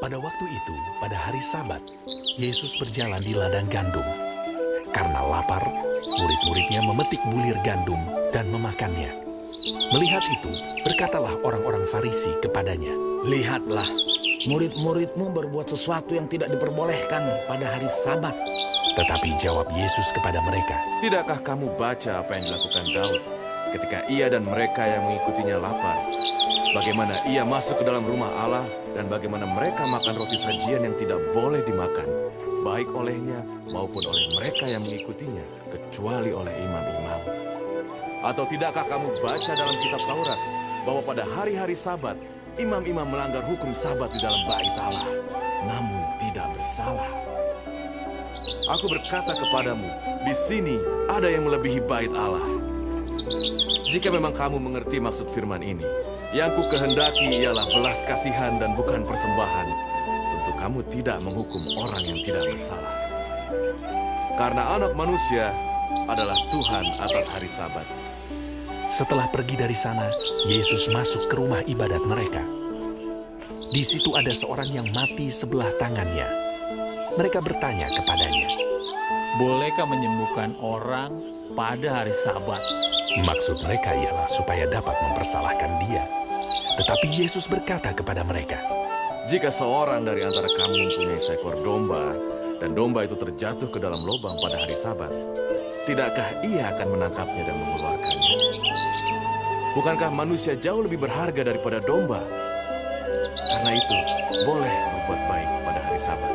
Pada waktu itu, pada hari Sabat, Yesus berjalan di ladang gandum. Karena lapar, murid-muridnya memetik bulir gandum dan memakannya. Melihat itu, berkatalah orang-orang Farisi kepadanya, Lihatlah, murid-muridmu berbuat sesuatu yang tidak diperbolehkan pada hari Sabat. Tetapi jawab Yesus kepada mereka, Tidakkah kamu baca apa yang dilakukan Daud ketika ia dan mereka yang mengikutinya lapar? Bagaimana ia masuk ke dalam rumah Allah dan bagaimana mereka makan roti sajian yang tidak boleh dimakan, baik olehnya maupun oleh mereka yang mengikutinya, kecuali oleh imam-imam. Atau tidakkah kamu baca dalam kitab Taurat bahwa pada hari-hari Sabat, imam-imam melanggar hukum Sabat di dalam bait Allah, namun tidak bersalah? Aku berkata kepadamu, di sini ada yang melebihi bait Allah. Jika memang kamu mengerti maksud firman ini, yang ku kehendaki ialah belas kasihan dan bukan persembahan, tentu kamu tidak menghukum orang yang tidak bersalah. Karena Anak Manusia adalah Tuhan atas hari Sabat. setelah pergi dari sana, Yesus masuk ke rumah ibadat mereka. Di situ ada seorang yang mati sebelah tangannya. Mereka bertanya kepadanya, Bolehkah menyembuhkan orang pada hari Sabat? maksud mereka ialah supaya dapat mempersalahkan dia. Tetapi Yesus berkata kepada mereka, Jika seorang dari antara kamu mempunyai seekor domba, dan domba itu terjatuh ke dalam lubang pada hari Sabat, tidakkah ia akan menangkapnya dan mengeluarkannya? Bukankah manusia jauh lebih berharga daripada domba? Karena itu, boleh berbuat baik pada hari Sabat.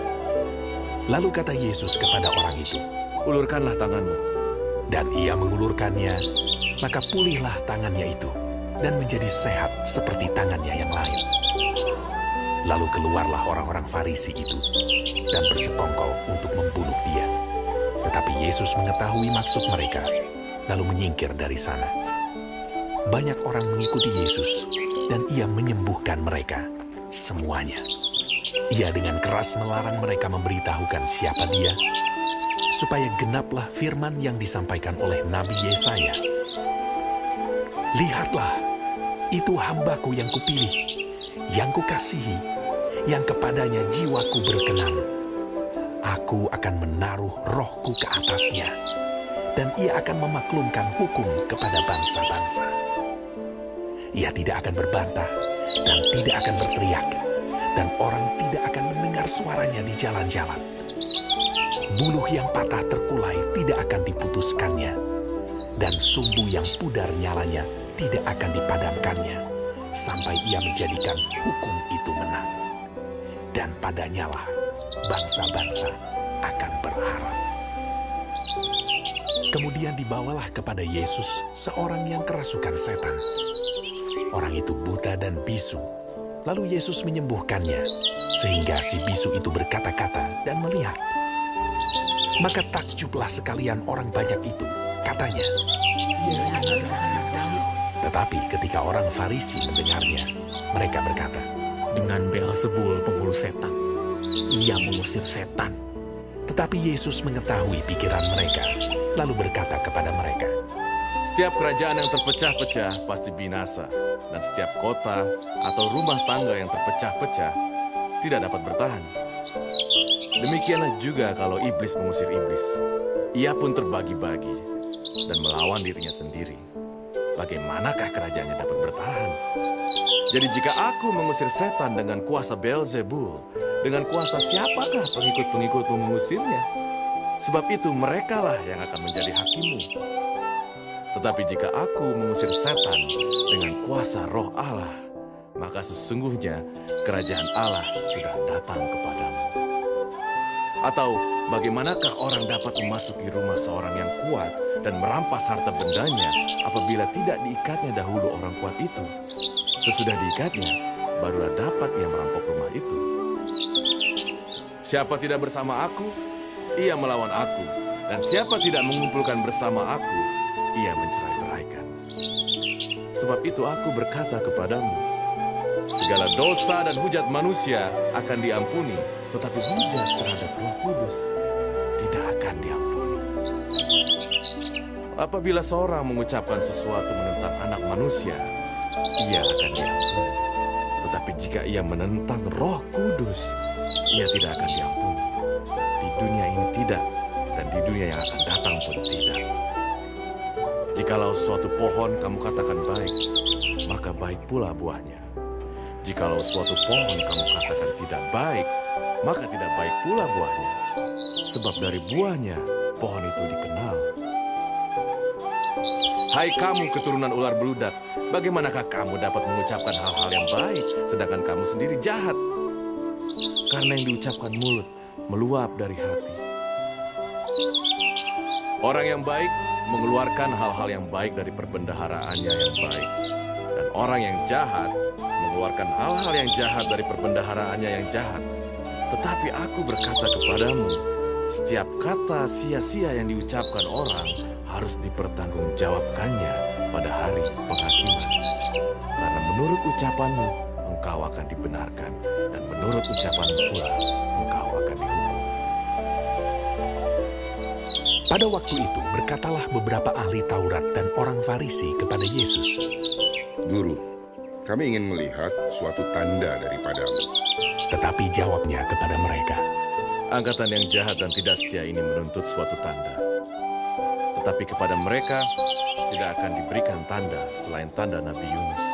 lalu kata Yesus kepada orang itu, Ulurkanlah tanganmu. dan ia mengulurkannya, maka pulihlah tangannya itu, dan menjadi sehat seperti tangannya yang lain. Lalu keluarlah orang-orang Farisi itu, dan bersekongkol untuk membunuh dia. Tetapi Yesus mengetahui maksud mereka, lalu menyingkir dari sana. Banyak orang mengikuti Yesus, dan ia menyembuhkan mereka semuanya. Ia dengan keras melarang mereka memberitahukan siapa dia, supaya genaplah firman yang disampaikan oleh Nabi Yesaya. Lihatlah, itu hambaku yang kupilih, yang kukasihi, yang kepadanya jiwaku berkenan. Aku akan menaruh rohku ke atasnya, dan ia akan memaklumkan hukum kepada bangsa-bangsa. Ia tidak akan berbantah, dan tidak akan berteriak, dan orang tidak akan mendengar suaranya di jalan-jalan. Buluh yang patah terkulai tidak akan diputuskannya, dan sumbu yang pudar nyalanya tidak akan dipadamkannya, sampai ia menjadikan hukum itu menang. Dan padanyalah bangsa-bangsa akan berharap. Kemudian dibawalah kepada Yesus seorang yang kerasukan setan. Orang itu buta dan bisu. Lalu Yesus menyembuhkannya, sehingga si bisu itu berkata-kata dan melihat. Maka takjublah sekalian orang banyak itu, katanya. Tetapi ketika orang Farisi mendengarnya, mereka berkata, Dengan Beelzebul penghulu setan, ia mengusir setan. Tetapi Yesus mengetahui pikiran mereka, lalu berkata kepada mereka, Setiap kerajaan yang terpecah-pecah pasti binasa, dan setiap kota atau rumah tangga yang terpecah-pecah tidak dapat bertahan. Demikianlah juga kalau iblis mengusir iblis. Ia pun terbagi-bagi dan melawan dirinya sendiri. Bagaimanakah kerajaannya dapat bertahan? Jadi jika aku mengusir setan dengan kuasa Beelzebul, dengan kuasa siapakah pengikut-pengikutmu mengusirnya? Sebab itu merekalah yang akan menjadi hakimmu. Tetapi jika aku mengusir setan dengan kuasa roh Allah, maka sesungguhnya kerajaan Allah sudah datang kepadamu. Atau bagaimanakah orang dapat memasuki rumah seorang yang kuat dan merampas harta bendanya apabila tidak diikatnya dahulu orang kuat itu? Sesudah diikatnya, barulah dapat ia merampok rumah itu. Siapa tidak bersama aku, ia melawan aku. Dan siapa tidak mengumpulkan bersama aku, ia mencerai-beraikan. Sebab itu aku berkata kepadamu, segala dosa dan hujat manusia akan diampuni, tetapi hujat terhadap Roh Kudus tidak akan diampuni. Apabila seorang mengucapkan sesuatu menentang Anak Manusia, ia akan diampuni. Tetapi jika ia menentang Roh Kudus, ia tidak akan diampuni. Di dunia ini tidak, dan di dunia yang akan datang pun tidak. Jikalau suatu pohon kamu katakan baik, maka baik pula buahnya. Jikalau suatu pohon kamu katakan tidak baik, maka tidak baik pula buahnya. Sebab dari buahnya, pohon itu dikenal. Hai kamu keturunan ular beludak, bagaimanakah kamu dapat mengucapkan hal-hal yang baik, sedangkan kamu sendiri jahat? Karena yang diucapkan mulut, meluap dari hati. Orang yang baik mengeluarkan hal-hal yang baik dari perbendaharaannya yang baik. Dan orang yang jahat mengeluarkan hal-hal yang jahat dari perbendaharaannya yang jahat. Tetapi aku berkata kepadamu, setiap kata sia-sia yang diucapkan orang harus dipertanggungjawabkannya pada hari penghakiman. Karena menurut ucapanmu, engkau akan dibenarkan. Dan menurut ucapanmu pula, engkau akan dihukum. Pada waktu itu berkatalah beberapa ahli Taurat dan orang Farisi kepada Yesus, Guru, kami ingin melihat suatu tanda daripadamu. tetapi jawabnya kepada mereka, Angkatan yang jahat dan tidak setia ini menuntut suatu tanda. Tetapi kepada mereka tidak akan diberikan tanda selain tanda Nabi Yunus.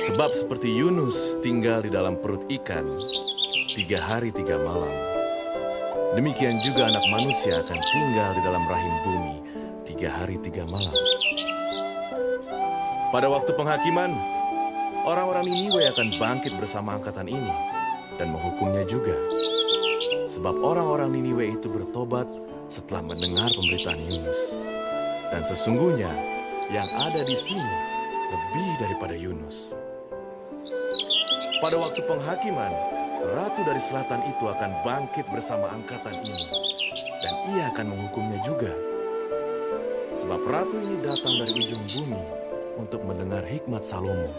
Sebab seperti Yunus tinggal di dalam perut ikan 3 hari 3 malam, demikian juga Anak Manusia akan tinggal di dalam rahim bumi 3 hari 3 malam. Pada waktu penghakiman, orang-orang Niniwe akan bangkit bersama angkatan ini dan menghukumnya juga. Sebab orang-orang Niniwe itu bertobat setelah mendengar pemberitaan Yunus. Dan sesungguhnya yang ada di sini lebih daripada Yunus. Pada waktu penghakiman, Ratu dari Selatan itu akan bangkit bersama angkatan ini. Dan ia akan menghukumnya juga. Sebab Ratu ini datang dari ujung bumi untuk mendengar hikmat Salomo.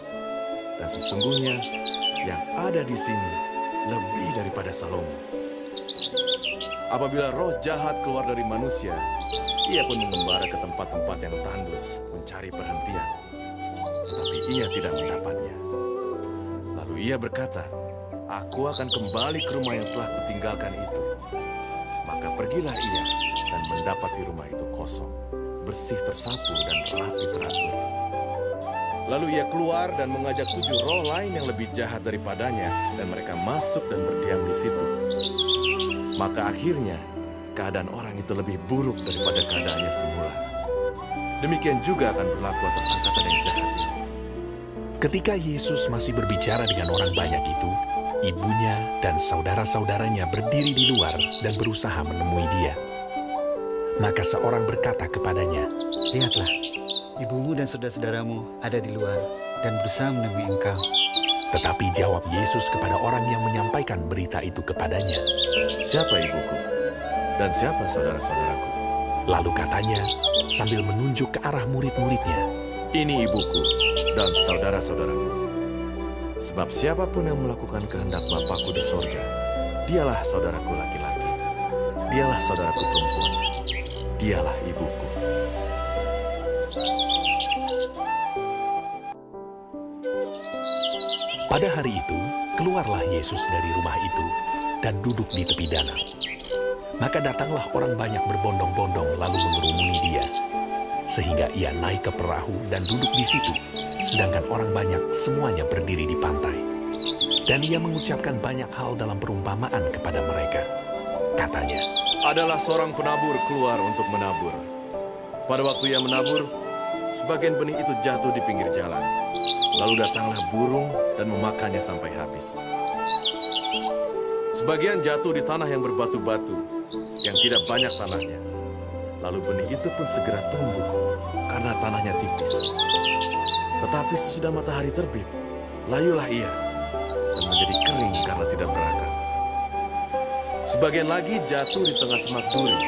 Dan sesungguhnya yang ada di sini lebih daripada Salomo. Apabila roh jahat keluar dari manusia, ia pun mengembara ke tempat-tempat yang tandus mencari perhentian. Tetapi ia tidak mendapatnya. Lalu ia berkata, aku akan kembali ke rumah yang telah kutinggalkan itu. Maka pergilah ia dan mendapati rumah itu kosong, bersih tersapu dan rapi teratur. Lalu ia keluar dan mengajak 7 roh lain yang lebih jahat daripadanya, dan mereka masuk dan berdiam di situ. Maka akhirnya keadaan orang itu lebih buruk daripada keadaannya semula. Demikian juga akan berlaku atas angkatan yang jahat ini. ketika Yesus masih berbicara dengan orang banyak itu, ibunya dan saudara-saudaranya berdiri di luar dan berusaha menemui dia. Maka seorang berkata kepadanya, Lihatlah, ibumu dan saudara-saudaramu ada di luar dan berusaha menemui engkau. tetapi jawab Yesus kepada orang yang menyampaikan berita itu kepadanya. Siapa ibuku? Dan siapa saudara-saudaraku? Lalu katanya, sambil menunjuk ke arah murid-muridnya, Ini ibuku dan saudara-saudaraku. Sebab siapapun yang melakukan kehendak Bapakku di sorga, dialah saudaraku laki-laki, dialah saudaraku perempuan, dialah ibuku. Pada hari itu, keluarlah Yesus dari rumah itu dan duduk di tepi danau. Maka datanglah orang banyak berbondong-bondong lalu mengerumuni dia. Sehingga ia naik ke perahu dan duduk di situ, sedangkan orang banyak semuanya berdiri di pantai. Dan ia mengucapkan banyak hal dalam perumpamaan kepada mereka. Katanya, Adalah seorang penabur keluar untuk menabur. Pada waktu ia menabur, sebagian benih itu jatuh di pinggir jalan. Lalu datanglah burung dan memakannya sampai habis. Sebagian jatuh di tanah yang berbatu-batu, yang tidak banyak tanahnya. Lalu benih itu pun segera tumbuh, karena tanahnya tipis. Tetapi sesudah matahari terbit, layulah ia, dan menjadi kering karena tidak berakar. Sebagian lagi jatuh di tengah semak duri.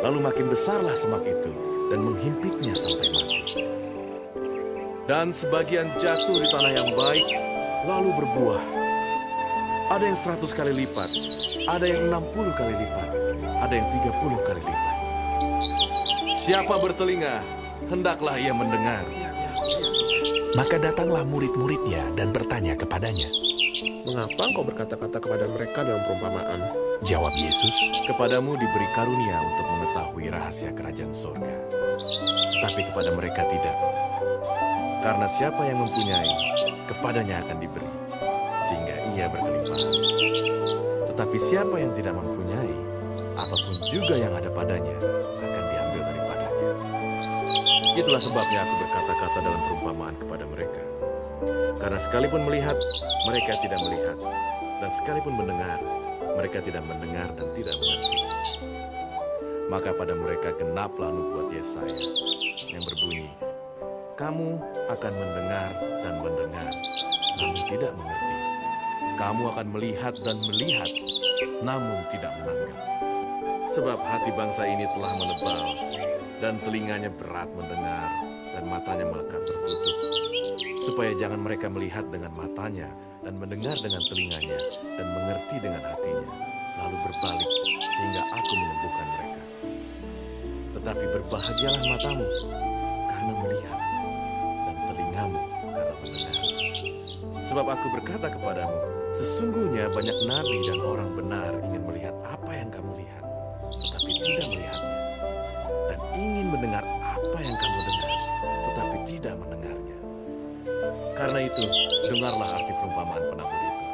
Lalu makin besarlah semak itu, dan menghimpitnya sampai mati. Dan sebagian jatuh di tanah yang baik, lalu berbuah. Ada yang 100 kali lipat, ada yang 60 kali lipat, ada yang 30 kali lipat. Siapa bertelinga, hendaklah ia mendengar. Maka datanglah murid-muridnya dan bertanya kepadanya. Mengapa engkau berkata-kata kepada mereka dalam perumpamaan? Jawab Yesus, Kepadamu diberi karunia untuk mengetahui rahasia kerajaan sorga. Tetapi kepada mereka tidak. Karena siapa yang mempunyai, kepadanya akan diberi, sehingga ia berkelimpahan. Tetapi siapa yang tidak mempunyai, apapun juga yang ada padanya, akan diambil daripadanya. Itulah sebabnya aku berkata-kata dalam perumpamaan kepada mereka. Karena sekalipun melihat, mereka tidak melihat. Dan sekalipun mendengar, mereka tidak mendengar dan tidak mengerti. Maka pada mereka genaplah nubuat Yesaya yang berbunyi, kamu akan mendengar dan mendengar, namun tidak mengerti. Kamu akan melihat dan melihat, namun tidak menanggap. Sebab hati bangsa ini telah menebal, dan telinganya berat mendengar, dan matanya melekat tertutup. Supaya jangan mereka melihat dengan matanya, dan mendengar dengan telinganya, dan mengerti dengan hatinya, lalu berbalik, sehingga aku menyembuhkan mereka. Tetapi berbahagialah matamu, karena melihat, dan telingamu, karena mendengar. Sebab aku berkata kepadamu, sesungguhnya banyak nabi dan orang benar ingin melihat apa yang kamu lihat, tetapi tidak melihatnya. Dan ingin mendengar apa yang kamu dengar, tetapi tidak mendengarnya. Karena itu, dengarlah arti perumpamaan penabur itu.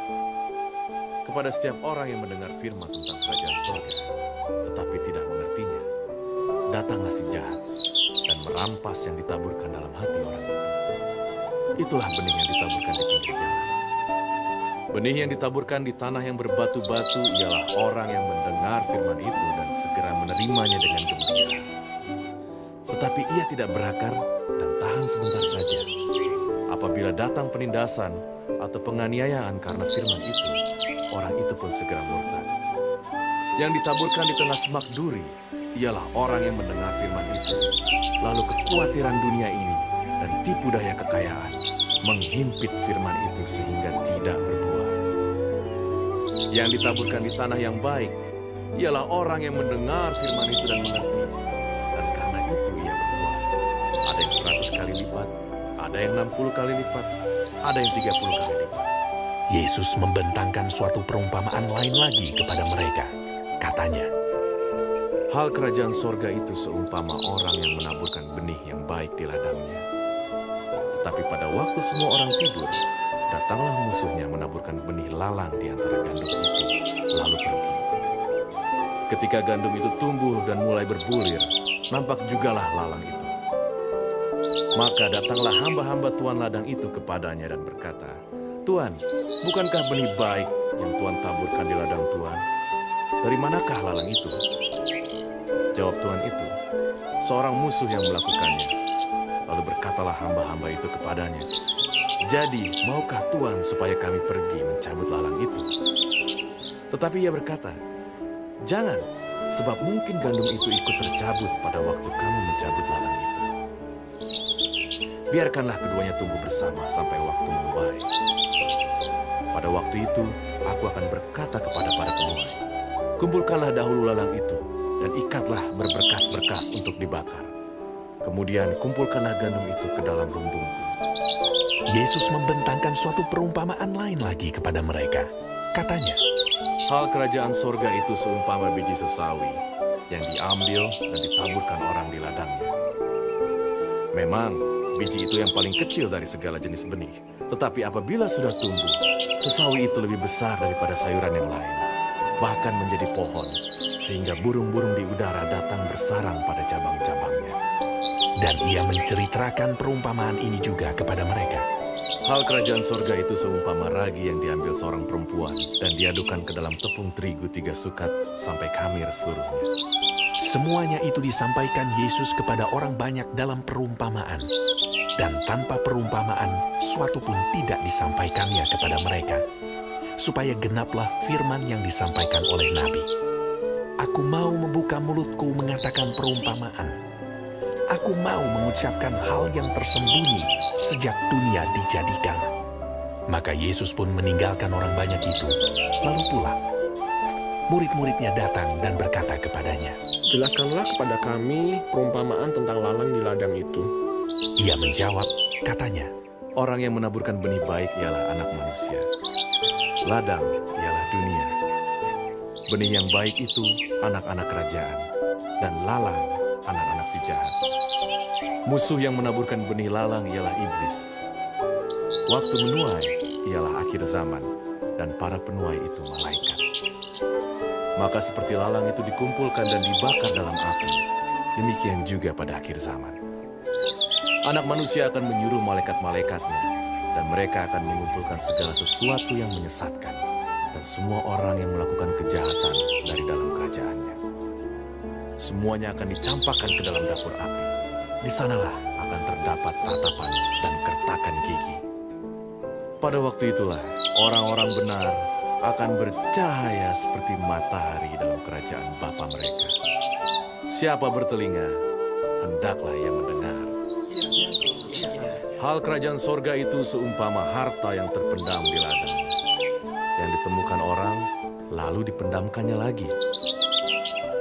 Kepada setiap orang yang mendengar firman tentang kerajaan surga, tetapi tidak mengertinya, datanglah si jahat dan merampas yang ditaburkan dalam hati orang itu. Itulah benih yang ditaburkan di pinggir jalan. Benih yang ditaburkan di tanah yang berbatu-batu ialah orang yang mendengar firman itu dan segera menerimanya dengan gembira. Tetapi ia tidak berakar dan tahan sebentar saja. Apabila datang penindasan atau penganiayaan karena firman itu, orang itu pun segera murtad. Yang ditaburkan di tengah semak duri ialah orang yang mendengar firman itu, lalu kekhawatiran dunia ini dan tipu daya kekayaan menghimpit firman itu sehingga tidak berbuah. Yang ditaburkan di tanah yang baik ialah orang yang mendengar firman itu dan mengerti, dan karena itu ia berbuah. Ada yang 100 kali lipat, ada yang 60 kali lipat, ada yang 30 kali lipat. Yesus membentangkan suatu perumpamaan lain lagi kepada mereka. Katanya, Hal kerajaan sorga itu seumpama orang yang menaburkan benih yang baik di ladangnya. Tetapi pada waktu semua orang tidur, datanglah musuhnya menaburkan benih lalang di antara gandum itu, lalu pergi. Ketika gandum itu tumbuh dan mulai berbulir, nampak jugalah lalang itu. Maka datanglah hamba-hamba tuan ladang itu kepadanya dan berkata, "Tuan, bukankah benih baik yang Tuan taburkan di ladang Tuan? Dari manakah lalang itu?" Jawab tuan itu, "Seorang musuh yang melakukannya." Lalu berkatalah hamba-hamba itu kepadanya, "Jadi, maukah Tuan supaya kami pergi mencabut lalang itu?" Tetapi ia berkata, "Jangan, sebab mungkin gandum itu ikut tercabut pada waktu kamu mencabut lalang itu. Biarkanlah keduanya tumbuh bersama sampai waktu menuai. Pada waktu itu, aku akan berkata kepada para penuai, kumpulkanlah dahulu lalang itu, dan ikatlah berberkas-berkas untuk dibakar. Kemudian kumpulkanlah gandum itu ke dalam rumbungku." Yesus membentangkan suatu perumpamaan lain lagi kepada mereka. Katanya, Hal kerajaan sorga itu seumpama biji sesawi yang diambil dan ditaburkan orang di ladangnya. Memang, biji itu yang paling kecil dari segala jenis benih. Tetapi apabila sudah tumbuh, sesawi itu lebih besar daripada sayuran yang lain, bahkan menjadi pohon, sehingga burung-burung di udara datang bersarang pada cabang-cabangnya. dan ia menceritakan perumpamaan ini juga kepada mereka. Hal kerajaan sorga itu seumpama ragi yang diambil seorang perempuan dan diadukan ke dalam tepung terigu 3 sukat sampai khamir seluruhnya. Semuanya itu disampaikan Yesus kepada orang banyak dalam perumpamaan. Dan tanpa perumpamaan, suatu pun tidak disampaikannya kepada mereka. Supaya genaplah firman yang disampaikan oleh Nabi. Aku mau membuka mulutku mengatakan perumpamaan. Aku mau mengucapkan hal yang tersembunyi sejak dunia dijadikan. Maka Yesus pun meninggalkan orang banyak itu, lalu pulang. Murid-muridnya datang dan berkata kepadanya, Jelaskanlah kepada kami perumpamaan tentang lalang di ladang itu. Ia menjawab, katanya, Orang yang menaburkan benih baik ialah anak manusia. Ladang ialah dunia. Benih yang baik itu anak-anak kerajaan, dan lalang anak-anak si jahat. Musuh yang menaburkan benih lalang ialah iblis. Waktu menuai ialah akhir zaman, dan para penuai itu malaikat. Maka seperti lalang itu dikumpulkan dan dibakar dalam api, demikian juga pada akhir zaman. Anak manusia akan menyuruh malaikat-malaikatnya, dan mereka akan mengumpulkan segala sesuatu yang menyesatkan, dan semua orang yang melakukan kejahatan dari dalam kerajaannya. Semuanya akan dicampakkan ke dalam dapur api. Di sanalah akan terdapat ratapan dan kertakan gigi. Pada waktu itulah orang-orang benar akan bercahaya seperti matahari dalam kerajaan Bapa mereka. Siapa bertelinga, hendaklah ia mendengar. Hal kerajaan sorga itu seumpama harta yang terpendam di ladang, yang ditemukan orang, lalu dipendamkannya lagi.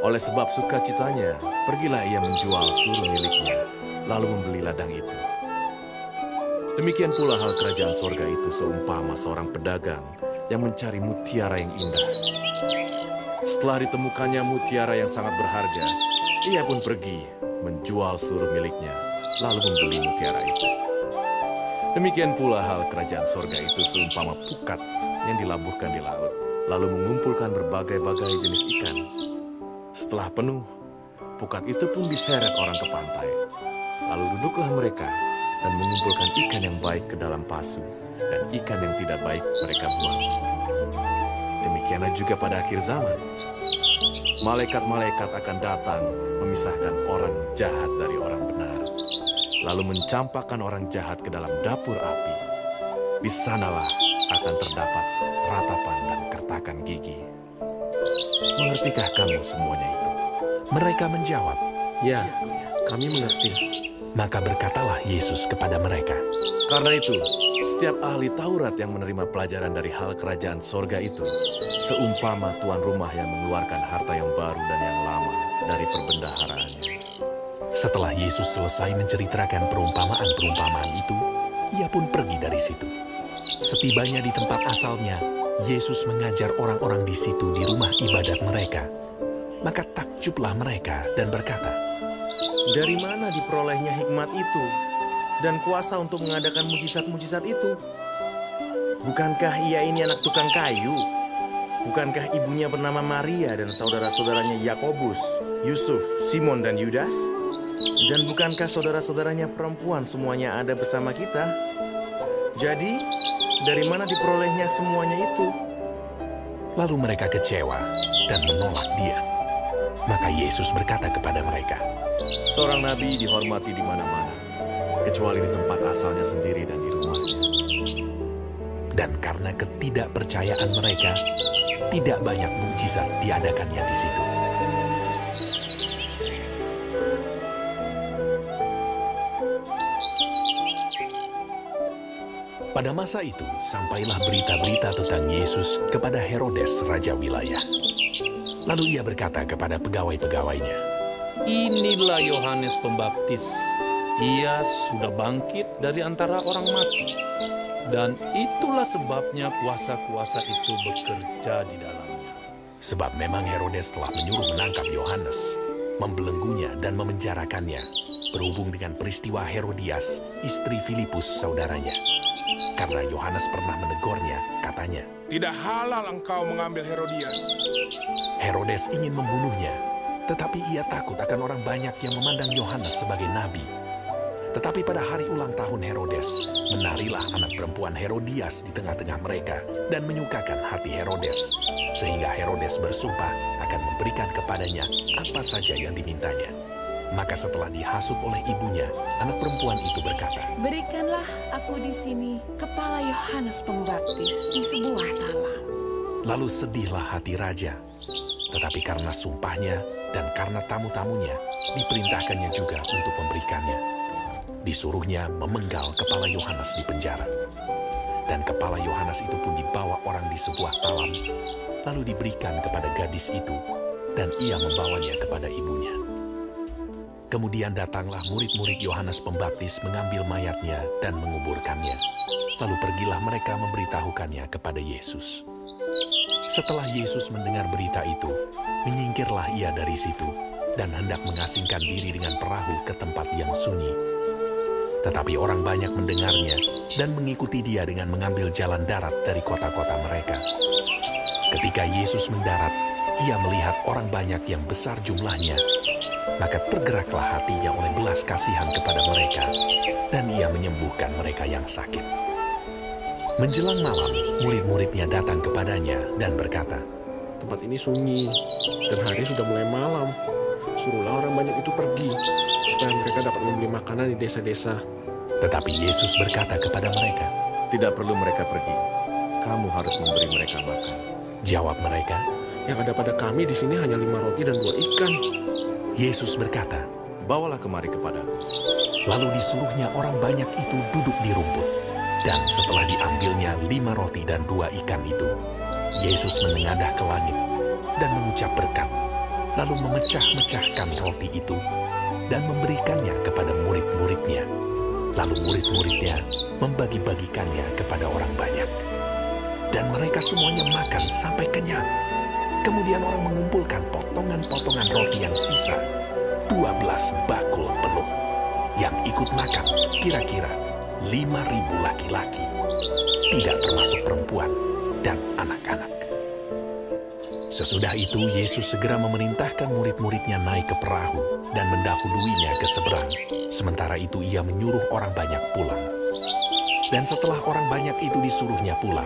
Oleh sebab sukacitanya, pergilah ia menjual seluruh miliknya, lalu membeli ladang itu. Demikian pula hal kerajaan sorga itu seumpama seorang pedagang yang mencari mutiara yang indah. Setelah ditemukannya mutiara yang sangat berharga, ia pun pergi menjual seluruh miliknya, lalu membeli mutiara itu. Demikian pula hal kerajaan sorga itu seumpama pukat yang dilabuhkan di laut, lalu mengumpulkan berbagai-bagai jenis ikan. Setelah penuh, pukat itu pun diseret orang ke pantai. Lalu duduklah mereka dan mengumpulkan ikan yang baik ke dalam pasu, dan ikan yang tidak baik mereka buang. Demikianlah juga pada akhir zaman. Malaikat-malaikat akan datang memisahkan orang jahat dari orang benar, lalu mencampakkan orang jahat ke dalam dapur api. Di sanalah akan terdapat ratapan dan kertakan gigi. Mengertikah kamu semuanya itu? Mereka menjawab, Ya, kami mengerti. maka berkatalah Yesus kepada mereka, Karena itu, setiap ahli Taurat yang menerima pelajaran dari hal kerajaan sorga itu, seumpama tuan rumah yang mengeluarkan harta yang baru dan yang lama dari perbendaharaannya. setelah Yesus selesai menceritakan perumpamaan-perumpamaan itu, ia pun pergi dari situ. Setibanya di tempat asalnya, Yesus mengajar orang-orang di situ di rumah ibadat mereka. Maka takjublah mereka dan berkata, Dari mana diperolehnya hikmat itu dan kuasa untuk mengadakan mujizat-mujizat itu? Bukankah ia ini anak tukang kayu? Bukankah ibunya bernama Maria dan saudara-saudaranya Yakobus, Yusuf, Simon, dan Yudas? Dan bukankah saudara-saudaranya perempuan semuanya ada bersama kita? Jadi, dari mana diperolehnya semuanya itu? lalu mereka kecewa dan menolak dia. Maka Yesus berkata kepada mereka, Seorang nabi dihormati di mana-mana, kecuali di tempat asalnya sendiri dan di rumahnya. dan karena ketidakpercayaan mereka, tidak banyak mukjizat diadakannya di situ. Pada masa itu, sampailah berita-berita tentang Yesus kepada Herodes, raja wilayah. Lalu ia berkata kepada pegawai-pegawainya, Inilah Yohanes Pembaptis. Ia sudah bangkit dari antara orang mati. Dan itulah sebabnya kuasa-kuasa itu bekerja di dalamnya. sebab memang Herodes telah menyuruh menangkap Yohanes, membelenggunya dan memenjarakannya, berhubung dengan peristiwa Herodias, istri Filipus saudaranya. Karena Yohanes pernah menegurnya, katanya, Tidak halal engkau mengambil Herodias. Herodes ingin membunuhnya, tetapi ia takut akan orang banyak yang memandang Yohanes sebagai nabi. Tetapi pada hari ulang tahun Herodes, menarilah anak perempuan Herodias di tengah-tengah mereka dan menyukakan hati Herodes, sehingga Herodes bersumpah akan memberikan kepadanya apa saja yang dimintanya. Maka setelah dihasut oleh ibunya, anak perempuan itu berkata, Berikanlah aku di sini kepala Yohanes Pembaptis di sebuah talam. Lalu sedihlah hati raja. Tetapi karena sumpahnya dan karena tamu-tamunya, diperintahkannya juga untuk memberikannya. Disuruhnya memenggal kepala Yohanes di penjara. Dan kepala Yohanes itu pun dibawa orang di sebuah talam, lalu diberikan kepada gadis itu, dan ia membawanya kepada ibunya. Kemudian datanglah murid-murid Yohanes Pembaptis mengambil mayatnya dan menguburkannya. Lalu pergilah mereka memberitahukannya kepada Yesus. Setelah Yesus mendengar berita itu, menyingkirlah ia dari situ dan hendak mengasingkan diri dengan perahu ke tempat yang sunyi. Tetapi orang banyak mendengarnya dan mengikuti dia dengan mengambil jalan darat dari kota-kota mereka. Ketika Yesus mendarat, ia melihat orang banyak yang besar jumlahnya, maka tergeraklah hatinya oleh belas kasihan kepada mereka, dan ia menyembuhkan mereka yang sakit. Menjelang malam, murid-muridnya datang kepadanya dan berkata, Tempat ini sunyi, dan hari sudah mulai malam. Suruhlah orang banyak itu pergi, supaya mereka dapat membeli makanan di desa-desa. Tetapi Yesus berkata kepada mereka, Tidak perlu mereka pergi. Kamu harus memberi mereka makan. Jawab mereka, Yang ada pada kami di sini hanya 5 roti dan 2 ikan. Yesus berkata, Bawalah kemari kepadaku. lalu disuruhnya orang banyak itu duduk di rumput. Dan setelah diambilnya 5 roti dan 2 ikan itu, Yesus menengadah ke langit dan mengucap berkat, lalu memecah-mecahkan roti itu dan memberikannya kepada murid-muridnya. Lalu murid-muridnya membagi-bagikannya kepada orang banyak. Dan mereka semuanya makan sampai kenyang. Kemudian orang mengumpulkan potongan-potongan roti yang sisa, 12 bakul penuh. Yang ikut makan kira-kira 5.000 laki-laki, tidak termasuk perempuan dan anak-anak. Sesudah itu Yesus segera memerintahkan murid-muridnya naik ke perahu dan mendahuluinya ke seberang. Sementara itu ia menyuruh orang banyak pulang. Dan setelah orang banyak itu disuruhnya pulang,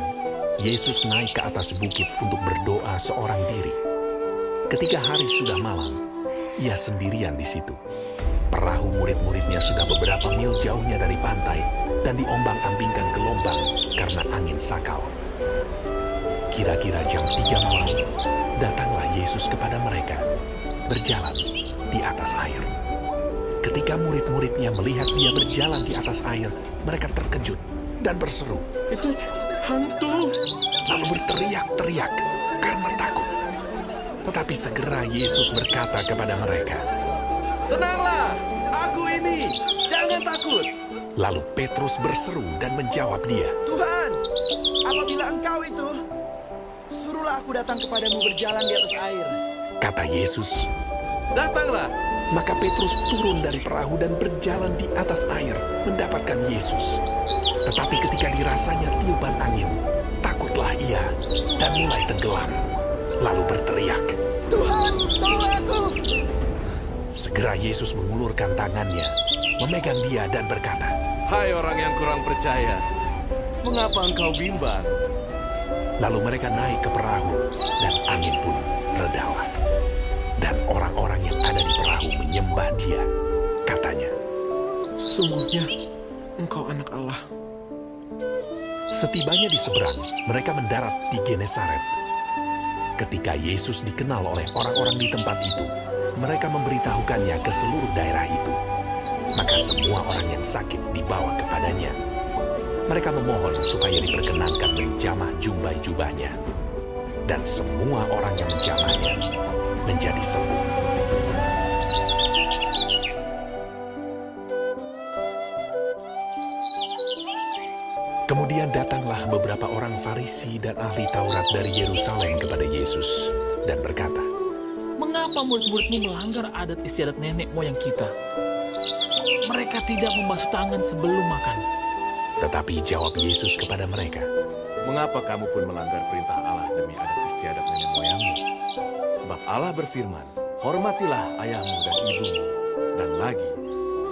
Yesus naik ke atas bukit untuk berdoa seorang diri. Ketika hari sudah malam, ia sendirian di situ. Perahu murid-muridnya sudah beberapa mil jauhnya dari pantai dan diombang-ambingkan gelombang karena angin sakal. Kira-kira jam 3 malam, datanglah Yesus kepada mereka, berjalan di atas air. Ketika murid-muridnya melihat dia berjalan di atas air, mereka terkejut dan berseru, Itu hantu! lalu berteriak-teriak karena takut. Tetapi segera Yesus berkata kepada mereka, Tenanglah, aku ini, jangan takut. Lalu Petrus berseru dan menjawab dia, Tuhan, apabila Engkau itu, suruhlah aku datang kepadamu berjalan di atas air. Kata Yesus. Datanglah. Maka Petrus turun dari perahu dan berjalan di atas air mendapatkan Yesus. Tetapi ketika dirasanya tiupan angin, takutlah ia dan mulai tenggelam. Lalu berteriak, Tuhan, tolong aku! Segera Yesus mengulurkan tangannya, memegang dia dan berkata, Hai orang yang kurang percaya, mengapa engkau bimbang? Lalu mereka naik ke perahu dan angin pun redalah. Dan orang-orang yang ada di perahu menyembah dia. Katanya, Sesungguhnya Engkau anak Allah. setibanya di seberang, mereka mendarat di Genesaret. Ketika Yesus dikenal oleh orang-orang di tempat itu, mereka memberitahukannya ke seluruh daerah itu. Maka semua orang yang sakit dibawa kepadanya. Mereka memohon supaya diperkenankan menjamah jubah-jubahnya. Dan semua orang yang menjamahnya menjadi sembuh. Kemudian datanglah beberapa orang Farisi dan ahli Taurat dari Yerusalem kepada Yesus dan berkata, Mengapa murid-muridmu melanggar adat istiadat nenek moyang kita? Mereka tidak membasuh tangan sebelum makan. Tetapi jawab Yesus kepada mereka, Mengapa kamu pun melanggar perintah Allah demi adat istiadat nenek moyangmu? Sebab Allah berfirman, Hormatilah ayahmu dan ibumu. Dan lagi,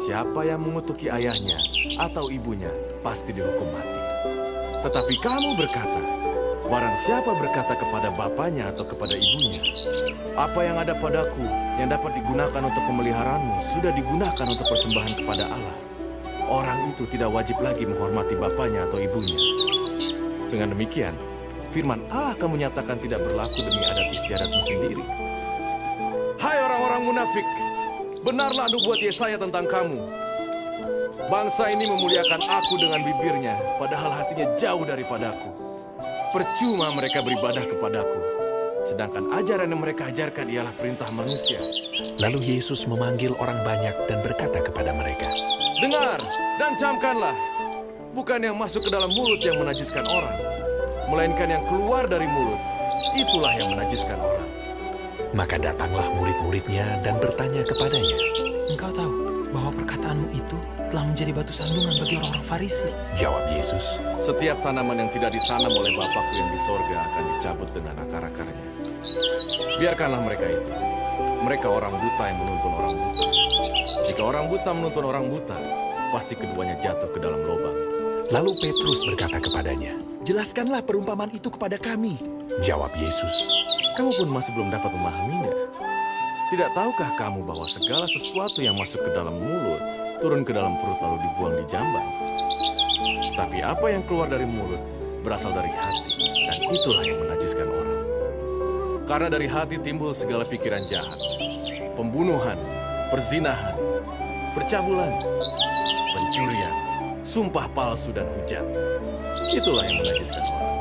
siapa yang mengutuki ayahnya atau ibunya pasti dihukum mati. Tetapi kamu berkata, barang siapa berkata kepada bapaknya atau kepada ibunya, apa yang ada padaku yang dapat digunakan untuk pemeliharaanmu sudah digunakan untuk persembahan kepada Allah. Orang itu tidak wajib lagi menghormati bapaknya atau ibunya. Dengan demikian, firman Allah kamu nyatakan tidak berlaku demi adat istiadatmu sendiri. Hai orang-orang munafik, benarlah nubuat Yesaya tentang kamu. Bangsa ini memuliakan aku dengan bibirnya, padahal hatinya jauh daripadaku. Percuma mereka beribadah kepadaku, sedangkan ajaran yang mereka ajarkan ialah perintah manusia. Lalu Yesus memanggil orang banyak dan berkata kepada mereka, Dengar dan camkanlah, bukan yang masuk ke dalam mulut yang menajiskan orang, melainkan yang keluar dari mulut, itulah yang menajiskan orang. Maka datanglah murid-muridnya dan bertanya kepadanya, Engkau tahu bahwa perkataanmu itu telah menjadi batu sandungan bagi orang-orang Farisi. Jawab Yesus, Setiap tanaman yang tidak ditanam oleh Bapakku yang di sorga akan dicabut dengan akar-akarnya. Biarkanlah mereka itu. Mereka orang buta yang menuntun orang buta. Jika orang buta menuntun orang buta, pasti keduanya jatuh ke dalam lubang. Lalu Petrus berkata kepadanya, Jelaskanlah perumpamaan itu kepada kami. Jawab Yesus, Kamu pun masih belum dapat memahaminya. Tidak tahukah kamu bahwa segala sesuatu yang masuk ke dalam mulut turun ke dalam perut lalu dibuang di jamban? Tapi apa yang keluar dari mulut berasal dari hati, dan itulah yang menajiskan orang. Karena dari hati timbul segala pikiran jahat, pembunuhan, perzinahan, percabulan, pencurian, sumpah palsu dan hujat. Itulah yang menajiskan orang.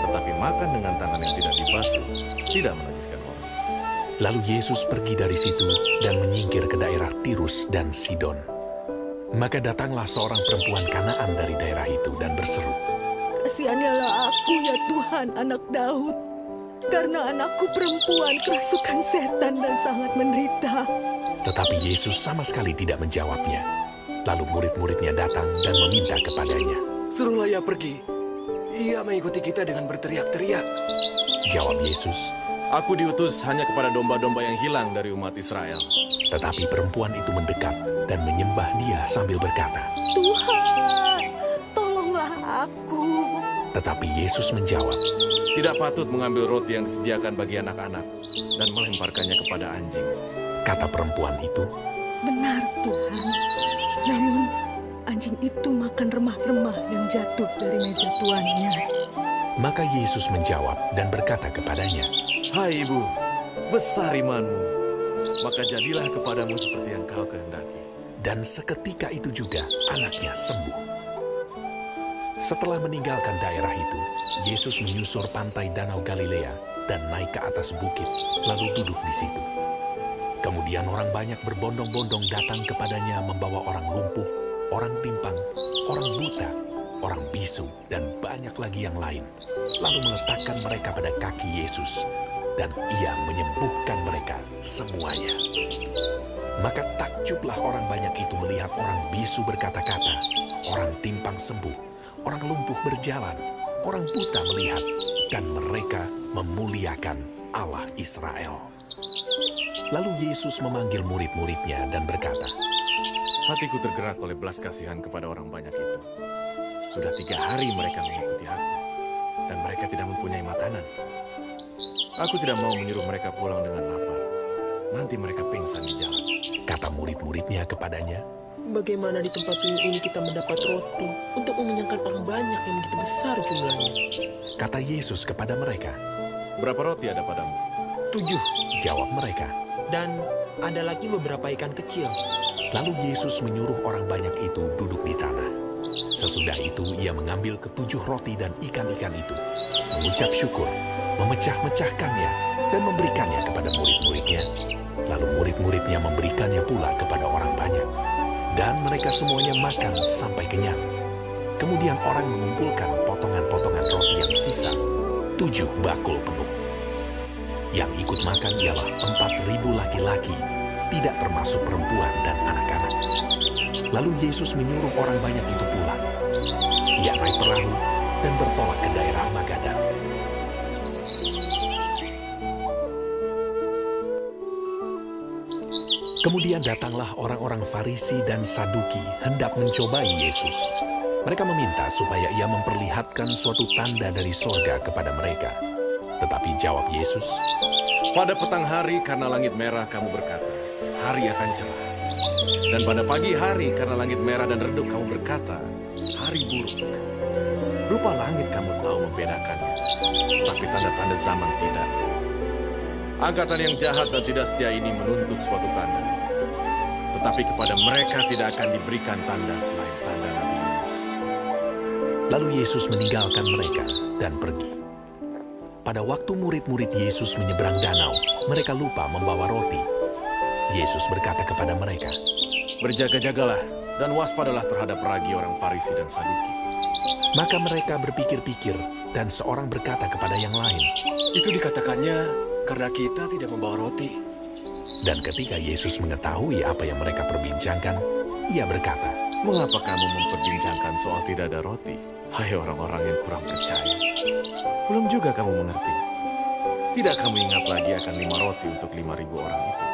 Tetapi makan dengan tangan yang tidak dibasuh tidak menajiskan orang. Lalu Yesus pergi dari situ dan menyingkir ke daerah Tirus dan Sidon. Maka datanglah seorang perempuan Kanaan dari daerah itu dan berseru, Kasihanilah aku ya Tuhan, anak Daud. Karena anakku perempuan kerasukan setan dan sangat menderita. Tetapi Yesus sama sekali tidak menjawabnya. Lalu murid-muridnya datang dan meminta kepadanya, Suruhlah ia pergi. Ia mengikuti kita dengan berteriak-teriak. Jawab Yesus, Aku diutus hanya kepada domba-domba yang hilang dari umat Israel. Tetapi perempuan itu mendekat dan menyembah dia sambil berkata, Tuhan, tolonglah aku. Tetapi Yesus menjawab, Tidak patut mengambil roti yang disediakan bagi anak-anak dan melemparkannya kepada anjing. Kata perempuan itu, Benar Tuhan. Namun anjing itu makan remah-remah yang jatuh dari meja tuannya. Maka Yesus menjawab dan berkata kepadanya, Hai ibu, besar imanmu, maka jadilah kepadamu seperti yang kau kehendaki. Dan seketika itu juga anaknya sembuh. Setelah meninggalkan daerah itu, Yesus menyusur pantai Danau Galilea dan naik ke atas bukit, lalu duduk di situ. Kemudian orang banyak berbondong-bondong datang kepadanya membawa orang lumpuh, orang timpang, orang buta, orang bisu, dan banyak lagi yang lain. Lalu meletakkan mereka pada kaki Yesus, dan ia menyembuhkan mereka semuanya. Maka takjublah orang banyak itu melihat orang bisu berkata-kata, orang timpang sembuh, orang lumpuh berjalan, orang buta melihat, dan mereka memuliakan Allah Israel. Lalu Yesus memanggil murid-muridnya dan berkata, Hatiku tergerak oleh belas kasihan kepada orang banyak itu. Sudah 3 hari mereka mengikuti aku, dan mereka tidak mempunyai makanan. Aku tidak mau menyuruh mereka pulang dengan lapar. Nanti mereka pingsan di jalan. Kata murid-muridnya kepadanya, Bagaimana di tempat sunyi ini kita mendapat roti untuk mengenyangkan orang banyak yang begitu besar jumlahnya? Kata Yesus kepada mereka, Berapa roti ada padamu? 7. Jawab mereka. Dan ada lagi beberapa ikan kecil. Lalu Yesus menyuruh orang banyak itu duduk di tanah. Sesudah itu ia mengambil ke-7 roti dan ikan-ikan itu, mengucap syukur, memecah-mecahkannya, dan memberikannya kepada murid-muridnya. Lalu murid-muridnya memberikannya pula kepada orang banyak. Dan mereka semuanya makan sampai kenyang. Kemudian orang mengumpulkan potongan-potongan roti yang sisa, 7 bakul penuh. Yang ikut makan ialah 4.000 laki-laki, tidak termasuk perempuan dan anak-anak. Lalu Yesus menyuruh orang banyak itu pulang. Ia naik perahu dan bertolak ke daerah Magadan. Kemudian datanglah orang-orang Farisi dan Saduki hendak mencobai Yesus. Mereka meminta supaya ia memperlihatkan suatu tanda dari sorga kepada mereka. Tetapi jawab Yesus, Pada petang hari karena langit merah kamu berkata, hari akan cerah. Dan pada pagi hari karena langit merah dan redup kamu berkata, hari buruk. Rupa langit kamu tahu membedakannya, tapi tanda-tanda zaman tidak. Angkatan yang jahat dan tidak setia ini menuntut suatu tanda. Tetapi kepada mereka tidak akan diberikan tanda selain tanda Nabi Yunus. Lalu Yesus meninggalkan mereka dan pergi. pada waktu murid-murid Yesus menyeberang danau, mereka lupa membawa roti. Yesus berkata kepada mereka, "Berjaga-jagalah dan waspadalah terhadap ragi orang Farisi dan Saduki." Maka mereka berpikir-pikir, dan seorang berkata kepada yang lain, "Itu dikatakannya karena kita tidak membawa roti." Dan ketika Yesus mengetahui apa yang mereka perbincangkan, ia berkata, "Mengapa kamu memperbincangkan soal tidak ada roti? Hai orang-orang yang kurang percaya. Belum juga kamu mengerti. Tidak kamu ingat lagi akan 5 roti untuk 5.000 orang itu?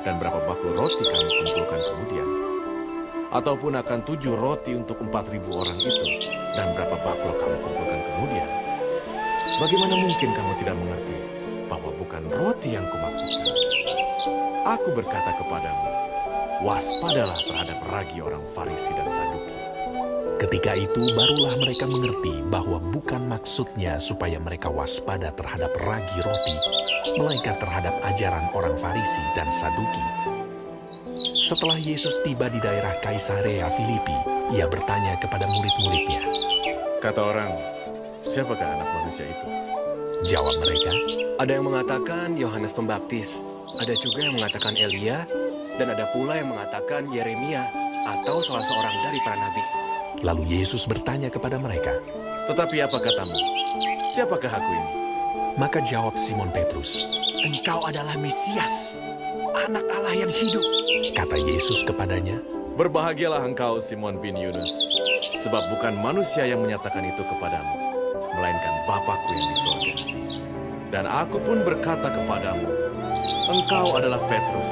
Dan berapa bakul roti kamu kumpulkan kemudian? Ataupun akan 7 roti untuk 4.000 orang itu? Dan berapa bakul kamu kumpulkan kemudian? Bagaimana mungkin kamu tidak mengerti bahwa bukan roti yang kumaksudkan? Aku berkata kepadamu, waspadalah terhadap ragi orang Farisi dan Saduki." Ketika itu barulah mereka mengerti bahwa bukan maksudnya supaya mereka waspada terhadap ragi roti, melainkan terhadap ajaran orang Farisi dan Saduki. Setelah Yesus tiba di daerah Kaisarea Filipi, ia bertanya kepada murid-muridnya, Kata orang, siapakah anak manusia itu? Jawab mereka, "Ada yang mengatakan Yohanes Pembaptis, ada juga yang mengatakan Elia, dan ada pula yang mengatakan Yeremia atau salah seorang dari para nabi." Lalu Yesus bertanya kepada mereka, "Tetapi apa katamu? Siapakah aku ini?" Maka jawab Simon Petrus, "Engkau adalah Mesias, anak Allah yang hidup." Kata Yesus kepadanya, "Berbahagialah engkau Simon bin Yunus, sebab bukan manusia yang menyatakan itu kepadamu, melainkan Bapa-Ku yang di sorga. Dan aku pun berkata kepadamu, engkau adalah Petrus,